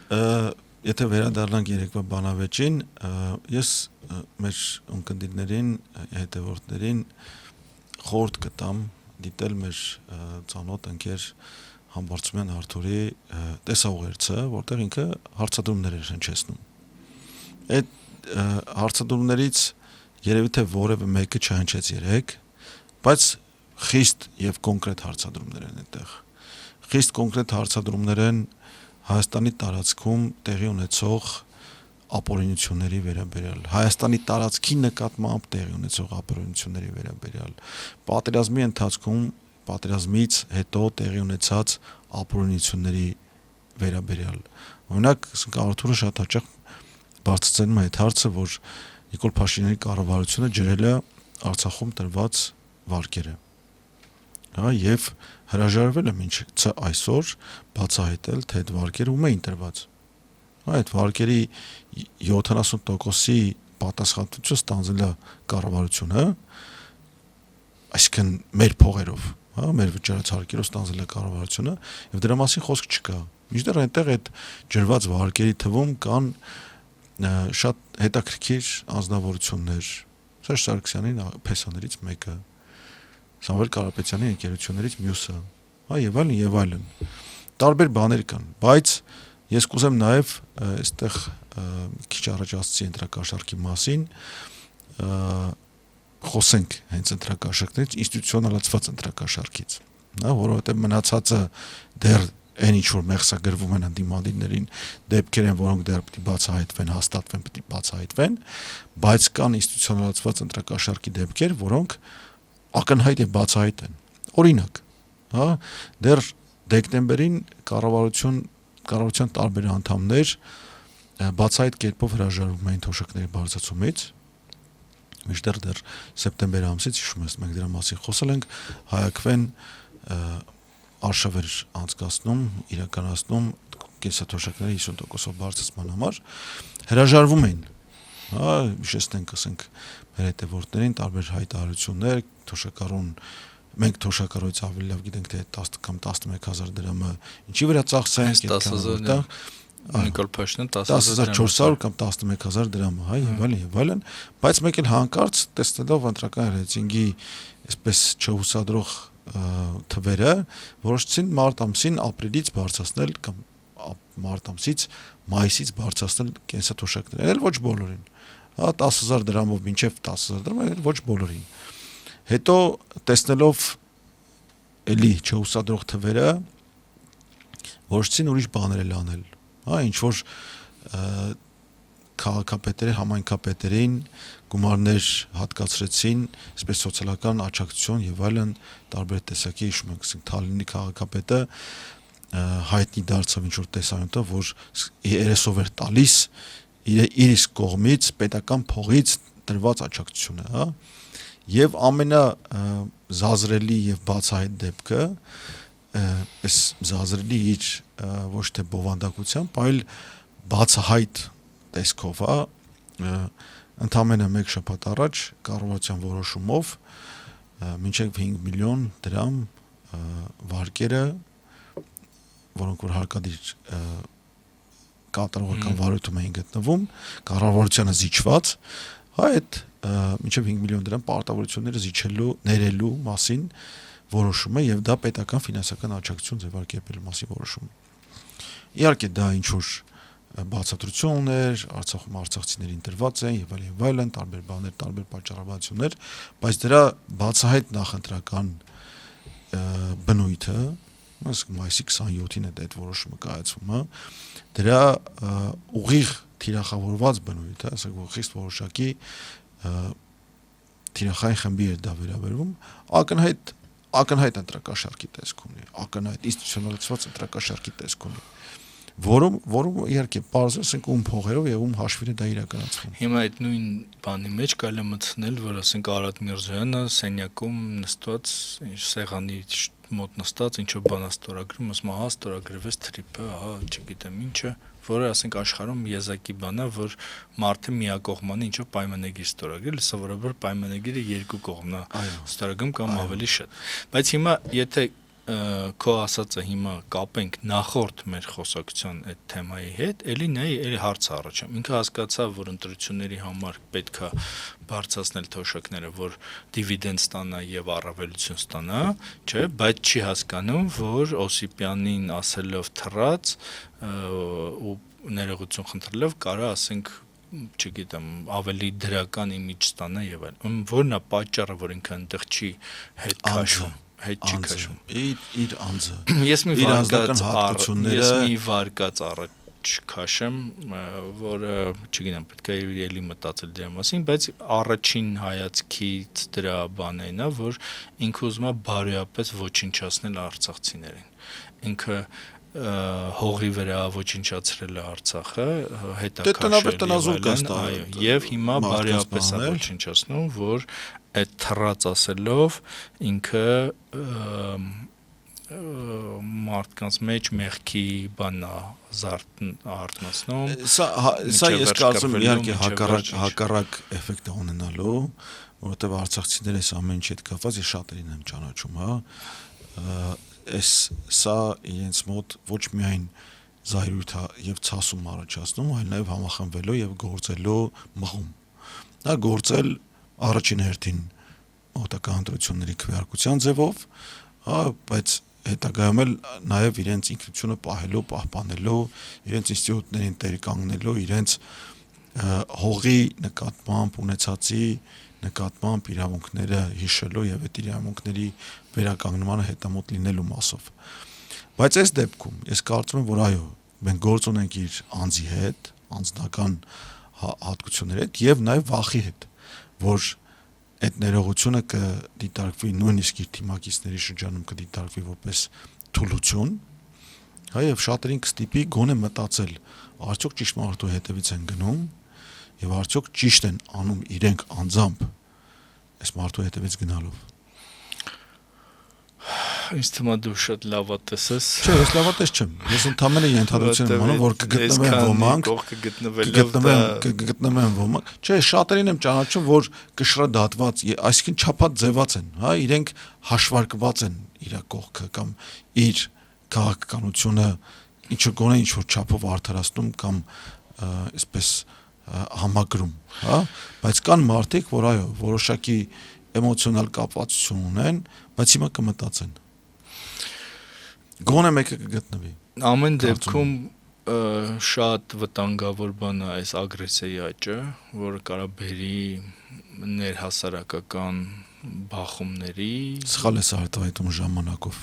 եթե վերադառնանք երեկվա բանավեճին, ես մեր ունկնդիրներին, հետևորդներին խորհուրդ կտամ դիտել մեր ծանոթ ընկեր Համբարձումյան Արթուրի տեսաուղերձը, որտեղ ինքը հարցադրումներ էր հնչեցնում։ Այդ հարցադրումներից երևի թե որևէ մեկը չհնչեց երեք, բայց խիստ եւ կոնկրետ հարցադրումներ են այդտեղ։ Խիստ կոնկրետ հարցադրումներ են Հայաստանի տարածքում տեղի ունեցող ապօրինությունների վերաբերյալ, Հայաստանի տարածքի նկատմամբ տեղի ունեցող ապօրինությունների վերաբերյալ, պատերազմի ընթացքում պատերազմից հետո տեղի ունեցած ապօրինությունների վերաբերյալ։ Օրինակ, Արթուրը շատ հաճախ բարձրացնում է այդ հարցը, որ Նիկոլ Փաշինյանի կառավարությունը ջրել է Արցախում տրված վարկերը։ Հա, եւ հրաժարվել է մինչ այսօր բացահայտել, թե այդ վարկերը ում էին տրված։ Այդ վարկերի 70%-ի պատասխանատվությունը ստանձնել է կառավարությունը, այսինքն մեր փողերով, հա, մեր վճարած հարկերով ստանձնել է կառավարությունը, եւ դրա մասին խոսք չկա։ Մինչդեռ այնտեղ այդ ջրված վարկերի թվում կան շատ հետաքրքիր անձնավորություններ, Սերժ Սարգսյանի փեսաներից մեկը, Սամվել Կարապետյանի ընկերություններից մյուսը, հա, եւ այլն եւ այլն։ Տարբեր բաներ կան, բայց ես կուզեմ նաեւ այստեղ քիչ առաջ ասացի ընտրակաշառքի մասին, խոսենք հենց ընտրակաշառքներից, ինստիտուցիոնալացված ընտրակաշառքից, հա, որովհետեւ մնացածը դեռ այն ինչ որ մեղսագրվում են ընդդիմադիրներին դեպքեր են, որոնք դեռ պետք է բացահայտվեն, հաստատվեն, պետք է բացահայտվեն, բայց կան ինստիտուցիոնալացված ընտրակաշառքի դեպքեր, որոնք ակնհայտ է բացահայտ են։ Օրինակ, հա, դեռ դեկտեմբերին կառավարության տարբեր անդամներ բացահայտ կերպով հրաժարվում էին թոշակների բարձրացումից, մինչդեռ դեռ սեպտեմբեր ամսից, հիշում ես, մենք դրա մասին խոսել ենք, Հայաքվեն արշավեր անցկացնում, իրականացնում կենսաթոշակների 50%-ով բարձրացման համար հրաժարվում էին։ Հա, հիշեցնենք, ասենք, մեր հետևորդներին տարբեր հայտարարություններ, թոշակառուն, մենք թոշակառույց ավելի լավ գիտենք, թե 10 կամ 11000 դրամը ինչի վրա ծախսենք, 10000 Նիկոլ Փաշինյանը 10400 կամ 11000 դրամը, հա, եւ այլն եւ այլն, բայց մեկ էլ հանկարծ տեսնելով ընտրական ռեյտինգի այսպես չհուսադրող թվերը, որոշեցին մարտ ամսին ապրիլից բարձրացնել կամ մարտ ամսից մայիսից բարձրացնել կենսաթոշակները, այլ ոչ բոլորին։ Հա, 10000 դրամով մինչև 10000 դրամ, այլ ոչ բոլորին։ Հետո տեսնելով էլի չհուսադրող թվերը, որոշեցին ուրիշ բաներ էլ անել։ Հա, ինչ որ քաղաքապետերի, համայնքապետերին գումարներ հատկացրեցին, այսպես սոցիալական աջակցություն եւ այլն տարբեր տեսակի, հիշում ենք, Թալինի քաղաքապետը հայտնի դարձավ ինչ որ տեսանյութով, որ 30-ով էր տալիս իր իսկ կողմից պետական փողից տրված աջակցությունը, հա, եւ ամենազազրելի եւ բացահայտ դեպքը, այս զազրելի իր ոչ թե բովանդակությամբ, այլ բացահայտ տեսքով, հա, ընդամենը 1 շաբաթ առաջ կառավարության որոշումով մինչև 5 միլիոն դրամ վարկերը, որոնք որ հարկադիր կատարողական վարույթում էին գտնվում, կառավարությանը զիջված, հա, այդ մինչև 5 միլիոն դրամ պարտավորությունները զիջելու, ներելու մասին որոշումը եւ դա պետական ֆինանսական աջակցություն ձևակերպելու մասին որոշումը։ Իհարկե դա ինչ որ բացատրություններ, Արցախում արցախցիներին տրված են եւ այլն, տարբեր բաներ, տարբեր պատճառաբանություններ, բայց դրա բացահայտ նախընտրական բնույթը, մայիսի 27-ին է այդ որոշումը կայացվում, հա, դրա ուղիղ թիրախավորված բնույթը, ասենք որ խիստ որոշակի թիրախային խմբի էր դա վերաբերվում, ակնհայտ ընտրակաշառքի տեսք ունի, ակնհայտ ինստիտուցիոնալացված ընտրակաշառքի տեսք ունի, որում իհարկե պարզ է, ասենք ում փողերով եւ ում հաշվին է դա իրականացվում։ Հիմա այդ նույն բանի մեջ կարելի է մտցնել, որ ասենք Արադ Միրզոյանը սենյակում նստած, սեղանի մոտ նստած, ինչ որ բան ստորագրում, ասում է, հա, ստորագրվեց թրիպը, հա, չգիտեմ ինչը, որը ասենք աշխարհում եզակի բան է, որ մարդը միակողմանի ինչ որ պայմանագիր ստորագրել, սովորաբար պայմանագիրը երկու կողմն է ստորագրում կամ ավելի շատ։ Բայց հիմա եթե քո ասածը հիմա կապենք նախորդ մեր խոսակցության այդ թեմայի հետ, էլի հարց առաջանում։ Ինքը հասկացավ, որ ընտրությունների համար պետքա բարձրացնել թոշակները, որ դիվիդենդ ստանա եւ առավելություն ստանա, չէ, բայց չի հասկանում, որ Օսիպյանին ասելով թռած ու ներողություն խնդրելով կարա ասենք չգիտեմ, ավելի դրական իմիջ ստանա եւ այլն։ Որն է պատճառը, որ ինքը այնտեղ չի հետ քաշում։ Հետ չի քաշում։ Իր անձը։ Ես մի վարկած առաջ մեջ քաշեմ, որը, չգիտեմ, պետք է էլի մտածել դրա մասին, բայց առաջին հայացքից դրա բանն է, որ ինքը ուզում է բարոյապես ոչնչացնել արցախցիներին։ Ինքը հողի վրա ոչնչացրել է Արցախը, հետաքաշել, եւ հիմա բարոյապես է ոչնչացնում, որ այդ թռած ասելով ինքը մարդկանց մեջ մեղքի բանա արտնասնում։ Սա ես կարծում եմ իհարկե հակառակ էֆեկտ է ունենալու, որովհետև արցախցիները այս ամեն ինչի հետ կապված ես շատերին եմ ճանաչում, սա իրենց մոտ ոչ միայն զայրույթ եւ ցասում առաջացնում, այլ նաեւ համախմբվելու եւ գործելու մղում։ Դա գործել առաջին հերթին մոտակա ընտրությունների քվեարկության ձևով, բայց հետագայում էլ նաեւ իրենց ինքնությունը պահելու, պահպանելու, իրենց ինստիտուտներին տեր կանգնելու, իրենց հողի նկատմամբ ունեցածի նկատմամբ իրավունքները հիշելու եւ այդ իրավունքների վերականգնմանը հետամոտ լինելու մասով։ Բայց այս դեպքում ես կարծում եմ, որ այո, մենք գործ ունենք իր անձի հետ, անձնական հատկությունների հետ եւ նաեւ վախի հետ, որ այդ ներողությունը կդիտարկվի նույնիսկ իր թիմակիցների շրջանում կդիտարկվի որպես թուլություն, եւ շատերին կստիպի գոնե մտածել, արդյոք ճշմարտու հետևից են գնում եւ արդյոք ճիշտ են անում իրենք անձամբ այս մարդու հետևից գնալով։ Ինձ թվում է դու շատ լավատես ես։ Չէ, ես լավատես չեմ։ Ես ընդհանրապես ենթադրություն եմ անում, որ կգտնվեն ոմանք, կգտնվեն ոմանք։ Չէ, շատերին եմ ճանաչում, որ կշռադատված, այսինքն չափած ձևած են, իրենք հաշվարկված են իր կողքը կամ իր քաղաքականությունը ինչը գոնե ինչ որ չափով արդարացնում կամ այսպես համակրում, բայց կան մարդիկ, որ այո, որոշակի էմոցիոնալ կապվածություն ունեն, բայց հիմա կմտածեն։ Գոնե մեկը կգտնվի։ Ամեն դեպքում շատ վտանգավոր բան է այս ագրեսիայի աճը, որը կարող բերի ներհասարակական բախումների։ Սխալ է արտահայտում ժամանակով,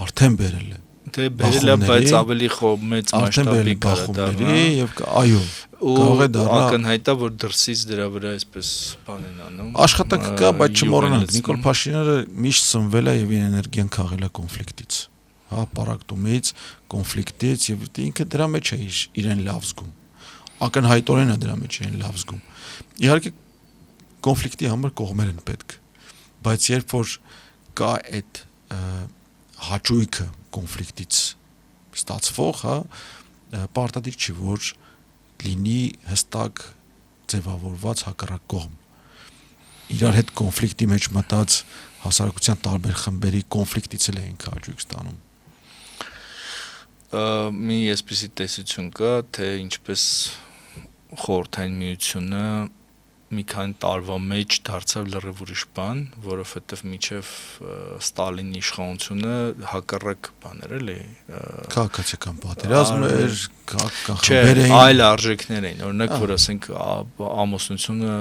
արդեն բերել է։ Դե բերել է, բայց ավելի մեծ մասշտաբի բախումների եւ այո, կարող է դառնալ ակնհայտ է, որ դրսից դրա վրա այսպես բան են անում։ Աշխատանք կա, բայց չմոռանանք, Նիկոլ Փաշինյանը միշտ սնվել է եւ իր էներգիան քաղել է կոնֆլիկտից, պարակտումից, կոնֆլիկտից եւ ինքը դրա մեջ է իրեն լավ զգում։ Ակնհայտորեն է դրա մեջ իրեն լավ զգում։ Իհարկե կոնֆլիկտի համար կողմեր են պետք, բայց երբ որ կա այդ հաճույքը կոնֆլիկտից ստացվող, պարտադիր չի, որ լինի հստակ ձևավորված հակառակ կողմ։ Իրար հետ կոնֆլիկտի մեջ մտած հասարակության տարբեր խմբերի կոնֆլիկտից էլ են հաճույք ստանում։ Մի այսպիսի տեսություն կա, թե ինչպես Խորհրդային Միությունը մի քանի տարվա մեջ դարձավ լրիվ ուրիշ բան, որովհետև մինչև Ստալինի իշխանությունը հակառակ բաներ էլի քաղաքացիական պատերազմ էր, քաղաքական խմբեր էին, այլ արժեքներ էին, օրինակ որ ասենք ամուսնությունը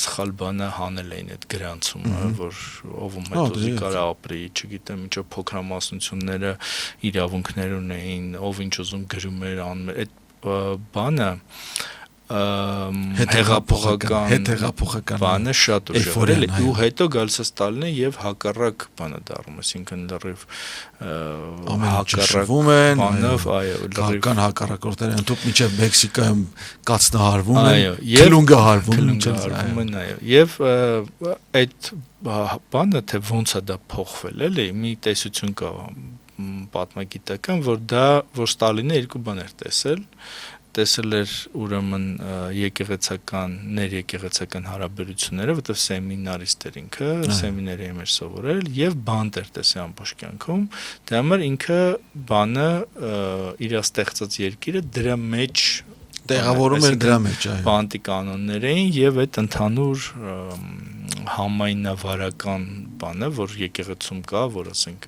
սխալ բան է հանել էին այդ գրանցումը, որ ով հետո կարա ապրի, չգիտեմ, ինչո փոքրամասնությունները իրավունքներ ունեին, ով ինչ ուզում գրում էր, անում էր, այդ բանը հետեղափոխական բանը շատ ուժեղ էր ու հետո գալիս է Ստալինը եւ հակառակ բանը դառնում, այսինքն լրիվ հակառակվում են, բանով, այո, քաղաքական հակառակորդները ընդհանուր միջև Մեքսիկայում կացնահարվում են, քլունգահարվում են, այո, եւ այդ բանը թե ոնց է դա փոխվել, էլի, մի տեսություն կա պատմագիտական, որ Ստալինը երկու բաներ տեսել էր ուրեմն ներեկեղեցական հարաբերությունները, որտեղ սեմինարիստ էր ինքը, սեմինարի էր սովորել եւ բանտ էր տեսել ամբողջ կյանքում, դրա համար ինքը բանը իր ստեղծած երկիրը դրա մեջ տեղավորում էր դրա մեջ, այո։ Բանտի կանոններ էին եւ այդ ընդհանուր համայնավարական բանը, որ եկեղեցում կա, որ ասենք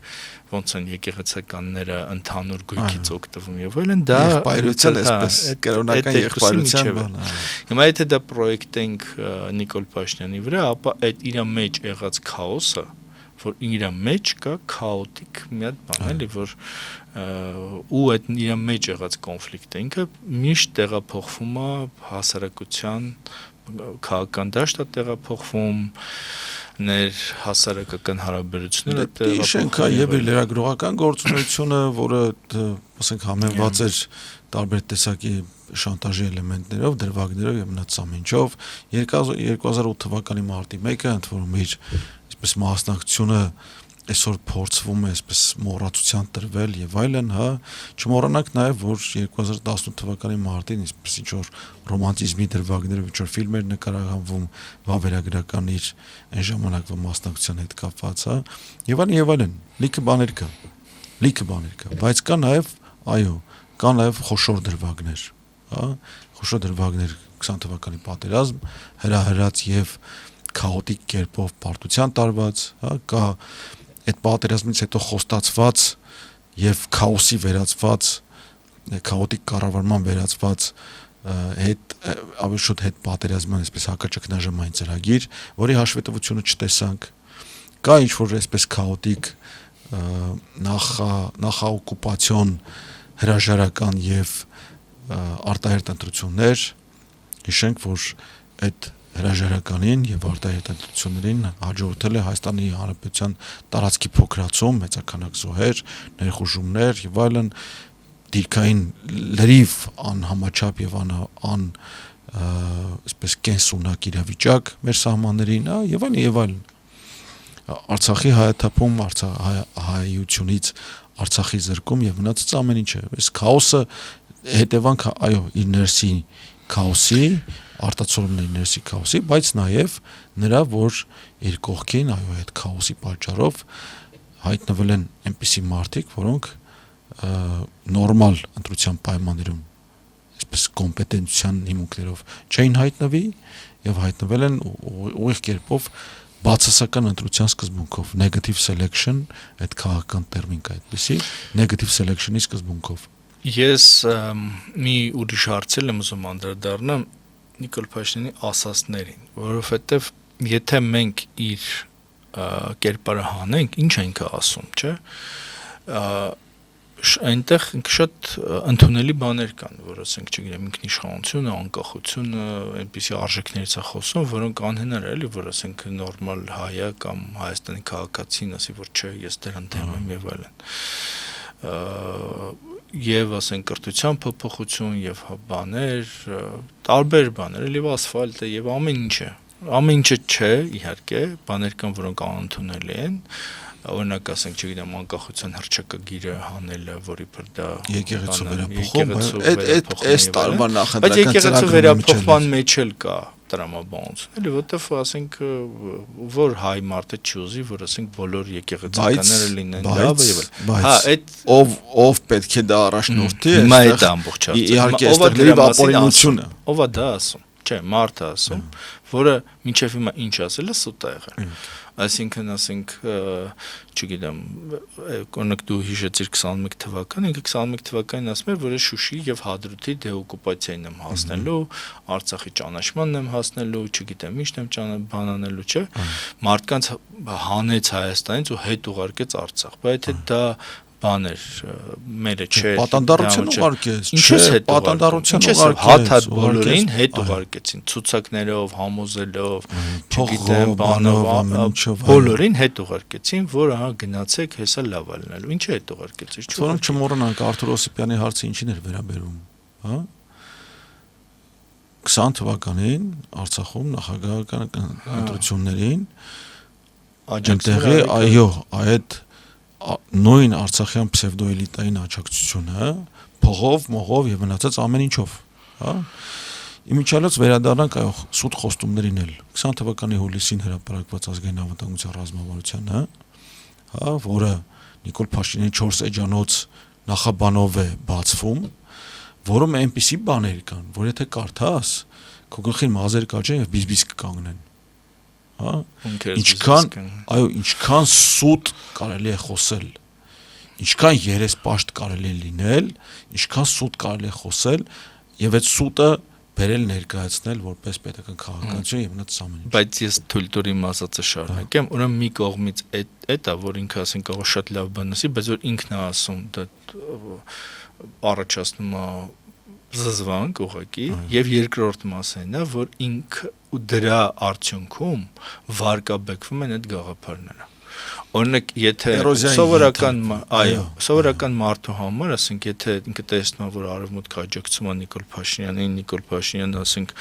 ոնց են եկեղեցականները ընդհանուր գույքից օգտվում եւ այլն, դա եղբայրության այսպես կրոնական եղբայրության բան է։ Հիմա եթե դա պրոյեկտենք Նիկոլ Փաշինյանի վրա, ապա այդ իր մեջ եղած քաոսը, որ իր մեջ կա քաոտիկ մի հատ բան, էլի, որ ու այդ իր մեջ եղած կոնֆլիկտը ինքը միշտ տեղափոխվում է հասարակության քաղաքական դաշտ է տեղափոխվում ներ հասարակական հարաբերությունները տեղափոխվում եւ լրագրողական գործունեությունը, որը ասենք համեմված էր տարբեր տեսակի շանտաժի էլեմենտներով, դրվագներով եւ մնաց ամենչով 2008 թվականի մարտի 1-ը ընդ որում իր այսպես մասնակցությունը այսօր փորձվում է այսպես մոռացության տրվել եւ այլն, հա, չմոռանանք նաեւ որ 2018 թվականի մարտին այսպես ինչ որ ռոմանտիզմի դրվագներով ինչ որ ֆիլմեր նկարահանվում վավերագրական իր այն ժամանակվա մասնակցության հետ կապված, հա, եւ այլն, լիքը բաներ կա, բայց կա նաեւ, այո, կա նաեւ խոշոր դրվագներ, հա, խոշոր դրվագներ 20 թվականի պատերազմ, հրահրած եւ քաոտիկ կերպով պարտության տարված, հա, կա այդ պատերազմից հետո խոստացված եւ քաոսի վերածված քաոտիկ կառավարման վերածված հետ ավելի շուտ հետ պատերազմյան այսպես հակաճգնաժամային ծրագիր, որի հաշվետվությունը չտեսանք, կա ինչ որ այսպես քաոտիկ նախաօկուպացիոն հրաժարական եւ արտահերտ ընտրություններ, հիշենք, որ այդ հրաժարականին եւ արտահերտ ընտրություններին հաջորդել է Հայաստանի Հանրապետության տարածքի փոքրացում, մեծականակ զոհեր, ներխուժումներ եւ այլն, դիրքային լրիվ անհամաչափ եւ այսպես կենսունակ իրավիճակ մեր սահմաններին, եւ այլն։ Արցախի հայաթափում, հայությունից Արցախի զրկում եւ մնացած ամեն ինչը, այս քաոսը հետևանք, այո, իր ներսի քաոսի, արտացոլումն է ներսի քաոսի, բայց նաեւ նրա, որ իր կողքին, այո, այդ քաոսի պատճառով հայտնվել են այնպիսի մարդիկ, որոնք նորմալ ընտրության պայմաններում այսպես կոմպետենտության հիմունքներով չէին հայտնվի եւ հայտնվել են ուղիղ կերպով բացասական ընտրության սկզբունքով, negative selection, այդ քաղաքական տերմին կա այդպեսի, negative selection-ի սկզբունքով։ Ես մի ուրիշ հարցել եմ ուզում անդրադառնամ Նիկոլ Փաշինյանի ասածներին, որովհետև եթե մենք իր կերպարը հանենք, ինչ ենք ասում, չէ՞, այնտեղ շատ ընդունելի բաներ կան, որ ասենք, չգիտեմ, ինքնիշխանությունը, անկախությունը, այնպիսի արժեքներից է խոսում, որոնք անհնար է, էլի, որ ասենք նորմալ հայը կամ Հայաստանի քաղաքացին ասի, որ չէ, ես դրան դեմ եմ եւ այլն։ Եվ ասենք կրթության փոփոխություն եւ բաներ, տարբեր բաներ, էլի ասֆալտը եւ ամեն ինչը չէ, իհարկե, բաներ կան, որոնք անընդունելի են, օրինակ ասենք, չգիտեմ, անկախության հռչակագիրը հանելը, որի բր դա եկեղեցու վերափոխում, այս տարվա նախընտրական բայց եկեղեցու վերափոխման մեջ էլ կա տրամաբանություն, էլի, որտեվ ասենք, որ հայ մարդը չուզի, որ ասենք բոլոր եկեղեցականները լինեն լավ եւ հա, այդ ով պետք է դա առաջնորդի, հիմա այդ ամբողջ հարցը, իհարկե այստեղ լրիվ ապօրինությունը, ով է դա ասում, չէ, մարդը ասում, որը մինչև հիմա ինչ ասել է, սուտ է եղել։ Այսինքն ասենք, չգիտեմ, օրինակ դու հիշեցիր 21 թվականին, ինքը 21 թվականին ասում էր, որ ես Շուշի եւ Հադրութի դեօկուպացիային եմ հասնելու, Արցախի ճանաչմանն եմ հասնելու, չգիտեմ, ինչ եմ բանանելու, չէ՞։ Մարդկանց հանեց Հայաստանից ու հետ ուղարկեց Արցախ։ Բայց եթե դա բաներ մերը չէ պատանդառություն ուղարկեց, չէ, պատանդառություն ուղարկեց, հաթ բոլորին հետ ուղարկեցին, ցուցակներով, համոզելով, չգիտեմ, բանով, բոլորին հետ ուղարկեցին, որ ահա գնացեք, հեսա լավ է լինելու։ Ինչ է հետ ուղարկեցի։ Որոնք չմոռանանք Արթուր Օսիպյանի հարցը ինչին էր վերաբերում, հա։ 20 թվականին Արցախում նախագահական ընտրություններին այնտեղի, այո, այդ նույն արցախյան պսևդոէլիտային աջակցությունը փողով, մողով եւ մնացած ամեն ինչով, հա։ Իմիջիալոց վերադառնանք այո սուտ խոստումներին էլ 20 թվականի հուլիսին հրապարակված ազգային անվտանգության ռազմավարությանը, հա, որը Նիկոլ Փաշինյանի 4 էջանոց նախաբանով է բացվում, որում այնպիսի բաներ կան, որ եթե կարդաս, քո գլխին մազեր կաճեն եւ բիզբիզ կկանգնեն։ Հա, ինչքան սուտ կարելի է խոսել, ինչքան երեսպաշտ կարելի է լինել, ինչքան սուտ կարելի է խոսել եւ այդ սուտը բերել ներկայացնել որպես պետական քաղաքականություն եւ մնաց ամեն ինչ։ Բայց ես թույլ տուր իմ ասածը շարունակեմ, ուրեմն մի կողմից այդ է, որ ինքը ասենք կարող շատ լավ բան ասի, բայց որ ինքն է ասում, դա առաջացնում է զզվանք ուղղակի, եւ երկրորդ մասն է, որ ինքը ու դրա արդյունքում վարկաբեկվում են այդ գաղափարները։ Օրինակ, եթե սովորական մարդու համար, ասենք, եթե ինքը տեսնում է, որ արևմուտքը աջակցում է Նիկոլ Փաշինյանին, Նիկոլ Փաշինյանը, ասենք,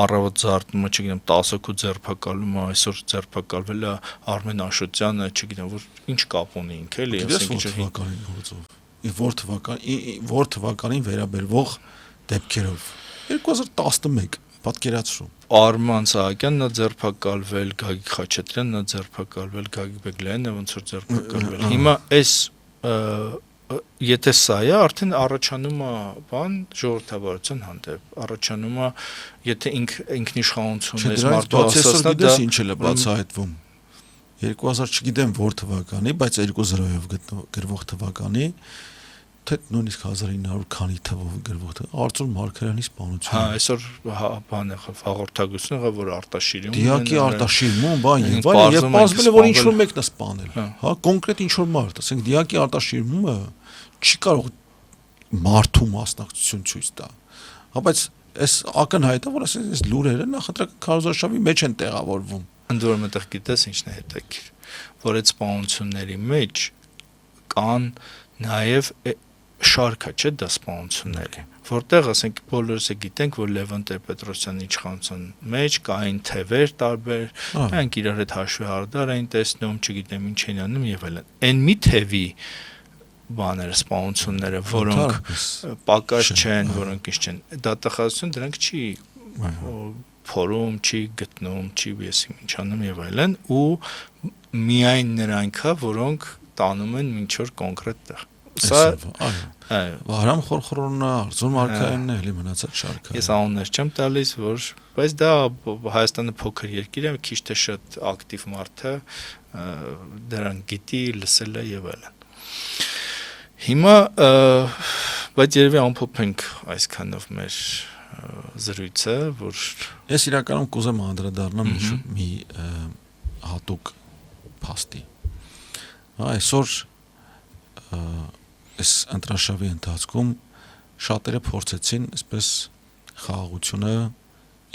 առավոտ զարթնում է, չգիտեմ, 10-ը ձերբակալում է, այսօր ձերբակալվել է Արմեն Աշոտյանը, չգիտեմ, որ ինչ կապ ունի ինքը, էլի, ասենք, որ թվականին վերաբերվող դեպքերով 2011 պատկերացրու Արման Սահակյանն նա ձերբակալվել, Գագիկ Խաչատրյանն նա ձերբակալվել, Գագիկ Բեգլյանն ոնց որ ձերբակալվել։ Հիմա այս եթե սա է, արդեն առաջանում է բան ժողովրդավարության հանդեպ, առաջանում է, եթե ինքնիշխանություն ես մարդու ասածն դա ինչ է բացահայտվում 2000 չգիտեմ որ թվականի, բայց 2000-ով գրվող թվականի թե նույնիսկ 1900 քանի թվով գրվող Արծուր Մարգարյանի սպանությունը։ Հա, այսօր բան է հաղորդագրություն եղավ, որ Արտաշիրում Դիակի Արտաշիրում, բան եւ պարզվել է որ ինչ որ մեկն է սպանել։ Հա, կոնկրետ ինչ որ մարդ, ասենք Դիակի Արտաշիրումը չի կարող մարդու մասնակցություն ցույց տա։ Հա, բայց այս ակնհայտ է, որ ասենք այս լուրերը նախընտրական քարոզարշավի մեջ են տեղավորվում։ Ընդ որում այդտեղ գիտես ինչն է հետաքրքիր, որ այդ սպանությունների մեջ կան նաեւ շարքա չէ դա սպանությունների, որտեղ ասենք բոլորս է գիտենք, որ Լևոն Տեր-Պետրոսյանի իշխանության մեջ կային թևեր տարբեր, նրանք իրար հետ հաշվի հարդար էին տեսնում, չգիտեմ ինչ են անում եւ այլն։ Այն մի թևի բաները, սպանությունները, որոնք պակաս չեն, որոնք ինչ չեն, դատախազություն դրանք չի փորում, չի գտնում, չի եսիմ ինչ անում եւ այլն, ու միայն նրանք, որոնք տանում են ինչ որ կոնկրետ տեղ։ Սա Վահրամ Խորխորոնն է, Արծուր Մարգարյանն է, էլի մնացած շարքը։ Ես անուններ չեմ տալիս, որ բայց դա Հայաստանը փոքր երկիր է, քիչ թե շատ ակտիվ մարդ է, դրան գիտի, լսել է եւ այլն։ Հիմա բայց երևի ամփոփենք այսքանով մեր զրույցը, որ ես իրականում կուզեմ անդրադառնամ մի հատուկ փաստի։ Այսօր այս ընտրաշավի ընթացքում շատերը փորձեցին այսպես խաղաղությունը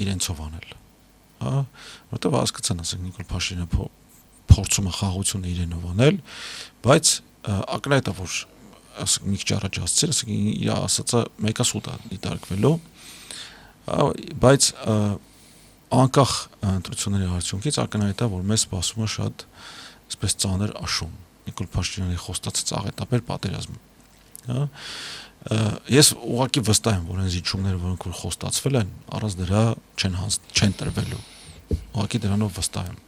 իրենցով անել։ Հա, որտեղ հասկացան, ասենք Նիկոլ Փաշինյանը փորձում է խաղաղությունը իրենով անել, բայց ակնհայտ է որ ասենք մի քիչ առաջ ասացել, ասենք իր ասածը մեկասուտ է դիտարկվելու, բայց անկախ ընտրությունների արդյունքից ակնհայտ է որ մեզ սպասում է շատ այսպես ծանր աշուն Նիկոլ Փաշինյանի խոստացած աղետաբեր պատերազմ։ Հա, ես ուղղակի վստահ եմ, որ այն զիջումները, որոնք որ խոստացվել են, առանց դրա չեն տրվելու։ Ուղղակի դրանով վստահ եմ։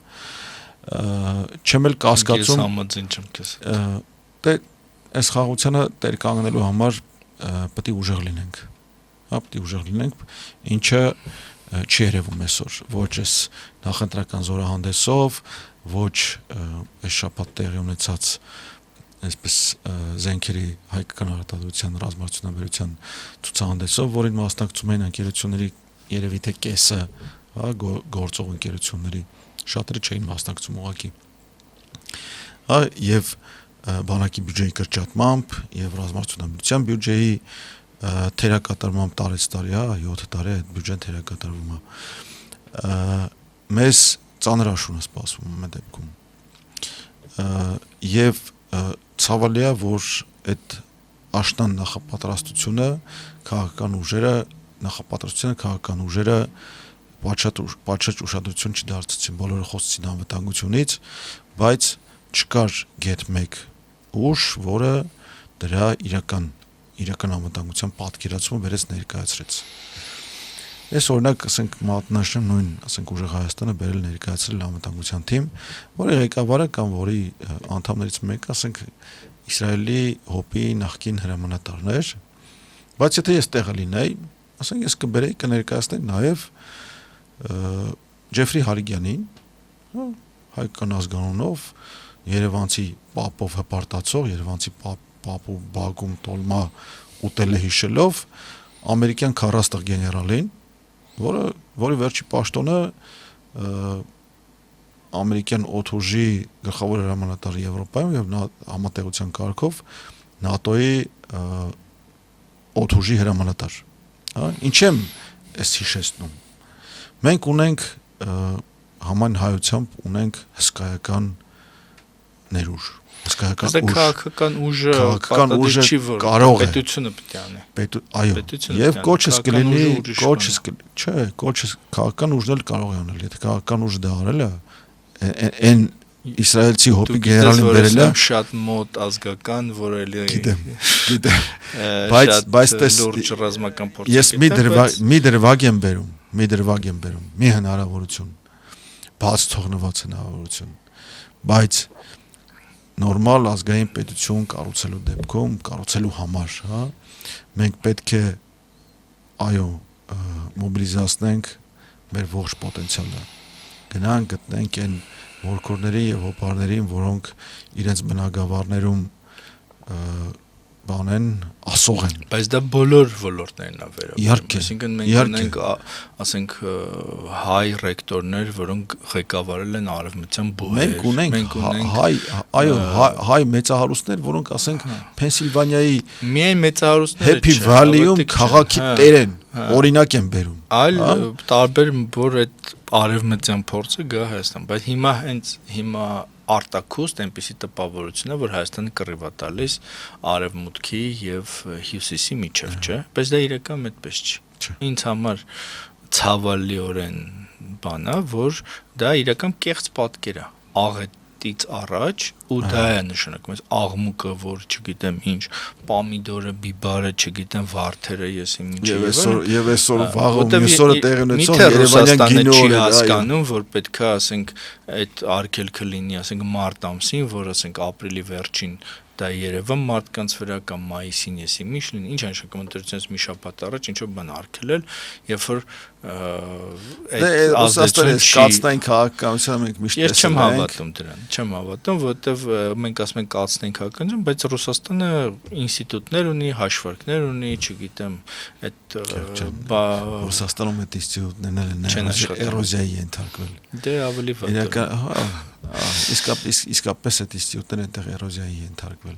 Չեմ էլ կասկածում։ Ես համաձայն չեմ քեզ։ Դե այս խաղաղությունը տեր կանգնելու համար պետք է ուժեղ լինենք։ Հա, պետք է ուժեղ լինենք, ինչը չի երևում այսօր, ոչ այս նախընտրական զորահանդեսով, ոչ այս շաբաթ տեղի ունեցած այսպես զենքերի հայկական արտադրության ռազմարտությունաբերության ցուցահանդեսով, որին մասնակցում էին ընկերությունների երևի թե կեսը, հա, գործող ընկերությունների, շատերը չէին մասնակցում ուղղակի։ Հա, եւ բանակի բյուջեի կրճատմամբ եւ ռազմարտությունաբերության բյուջեի թերակատարմամբ տարեցտարի, հա, 7 տարի այդ բյուջեն թերակատարվում է։ Մեզ ծանրաշուն է սպասվում այդ դեպքում։ Եվ ցավալի է, որ այդ աշնան նախապատրաստությունը քաղաքական ուժերը պատշաճ ուշադրություն չդարձրին, բոլորը խոսեցին անվտանգությունից, բայց չկար գետ մեկ ուժ, որը դրա իրական անվտանգության պատկերացումը վերեց ներկայացրեց։ Ես օրինակ, ասենք, մատնաշեմ նույն, ասենք, Ուժեղ Հայաստանը բերել ներկայացրել անվտանգության թիմ, որի ղեկավարը կամ որի անդամներից մեկը, ասենք, Իսրայելի ՀՕՊ-ի նախկին հրամանատարն էր, բայց եթե ես տեղը լինեի, ասենք, ես կբերեի կներկայացնեի նաև Ջեֆրի Հարիգյանին, հայկական ազգանունով, երևանցի պապով հպարտացող, երևանցի պապու բագում տոլմա ուտել է հիշելով ամերիկյան 40 գեներալին, որի վերջի պաշտոնը ամերիկյան օդուժի գլխավոր հրամանատարը Եվրոպայում եւ նա համատեղության կարգով ՆԱՏՕ-ի օդուժի հրամանատար, հա, ինչ եմ էս հիշեցնում։ Մենք ունենք համայն հայությամբ ունենք հսկայական ներուժ, հսկայական ուժ։ Քաղաքական ուժը չի որ կարող է պետությունը պետք է անի։ Այո, եւ կոչս կլինի, չէ, կոչս քաղաքական ուժն էլ կարող է անել, եթե քաղաքական ուժը դա արել է, այն իսրայելցի հոպի գեներալին բերել է շատ մոտ ազգական, որ էլի գիտեմ, բայց լուրջ ռազմական փորձ։ Ես մի դրվագ եմ բերում, մի հնարավորություն, բաց թողնված հնարավորություն, բայց նորմալ ազգային պետություն կառուցելու դեպքում, կառուցելու համար, հա, մենք պետք է մոբիլիզացնենք մեր ողջ պոտենցիալը, գնանք գտնենք այն որքորների եւ հոպարներին, որոնք իրենց բնակավարներում բանեն ասող են։ Բայց դա բոլոր ոլորտներն է վերաբերում։ Իհարկե։ Այսինքն մենք ունենք, ասենք, հայ ռեկտորներ, որոնք ղեկավարել են արևմտյան բուհեր։ Մենք ունենք հայ մեծահարուստներ, որոնք ասենք Փենսիլվանիայի միայն մեծահարուստները Happy Valley-ում քաղաքի տեր են, օրինակ են բերում։ Այլ տարբեր որ այդ արևմտյան փորձը գա Հայաստան, բայց հիմա արտակուստ այնպիսի տպավորություն է, որ Հայաստանը կռիվ է տալիս արևմուտքի եւ հյուսիսի միջև, չէ՞, բայց դա իրական այդպես չի։ Ինձ համար ցավալիորեն բան է, որ դա իրական կեղծ պատկեր է, աղետից առաջ ու դա է նշանակում, այս աղմուկը, որ չգիտեմ ինչ, պամիդորը, բիբարը, չգիտեմ վարդերը, ես ինչ եւ այսօր վաղը մյուսօրը տեղի ունեցող Երևանյան գինը չի հասկանում, որ պետքա, ասենք, այդ արգելքը լինի, ասենք, մարտ ամսին, որ ասենք ապրիլի վերջին դա Երևան մարդկանց վրա կամ մայիսին եսի միշտ լինի, ինչ անշանակում ընտրությունից մի շաբաթ առաջ ինչ որ բան արգելել, երբ որ այդ ազդեցությունը կացնային քաղաքականությունը մենք միշտ ես չեմ հավատում դրան, չեմ հավատում, որովհետև մենք ասում ենք կացնային քաղաքականություն, բայց Ռուսաստանը ինստիտուտներ ունի, հաշվարկներ ունի, չգիտեմ, այդ Ռուսաստանում այդ ինստիտուտներն են էրոզիայի ենթարկվել։ Դե ավելի վատ։ Իսկապես այդ ինստիտուտները այնտեղ էրոզիայի ենթարկվել։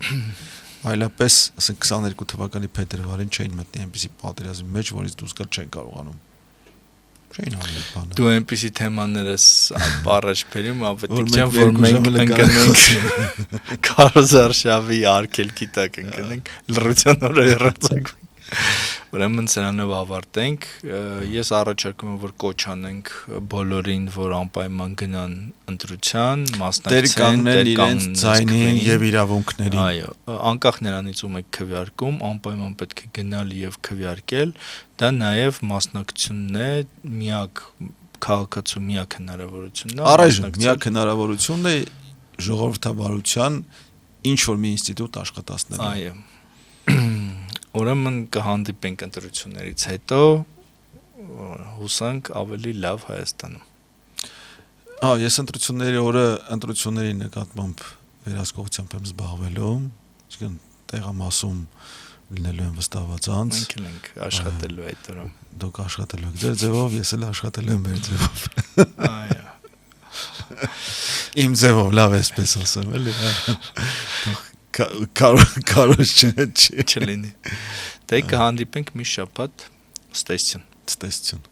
Այլապես, ասենք 22 թվականի փետրվարին չէին մտնի այնպիսի պատերազմի մեջ, որից դուրս գալ չեն կարողանում։ Չէին անել բանը։ Դու այնպիսի թեմաներս առաջ բերում, ապետք չեմ, որ մենք ընկնենք Կարոզարշավի արգելքի տակ ընկնենք, լռության օրը երազանք։ Ուրեմն սրանով ավարտենք, ես առաջարկում եմ, որ կոչ անենք բոլորին, որ անպայման գնան ընտրության, մասնակցեն, իրենց ձայնին եւ իրավունքներին։ Այո, անկախ նրանից ում եք քվեարկում, անպայման պետք է գնալ եւ քվեարկել, դա նաեւ մասնակցությունն է, միակ քաղաքացու միակ հնարավորությունն է։ Առայժմ միակ հնարավորությունն է ժողովրդավարության ինչ որ մի ինստիտուտ աշխատացնելու։ Այո։ Ուրեմն կհանդիպենք ընտրություններից հետո, հուսանք ավելի լավ Հայաստանում։ Ես ընտրությունների օրը ընտրությունների նկատմամբ վերահսկողությամբ եմ զբաղվելու, այսինքն տեղամասում լինելու եմ վստահված անձ։ Մենք ենք աշխատելու այդ օրը։ Դուք աշխատելու եք ձեր ձևով, ես էլ աշխատելու եմ մեր ձևով։ Այո։ Իմ ձևով լավ էսպես ասեմ, էլի։ Կարոս չլինի։ Դե կհանդիպենք մի շաբաթ, ստեսություն։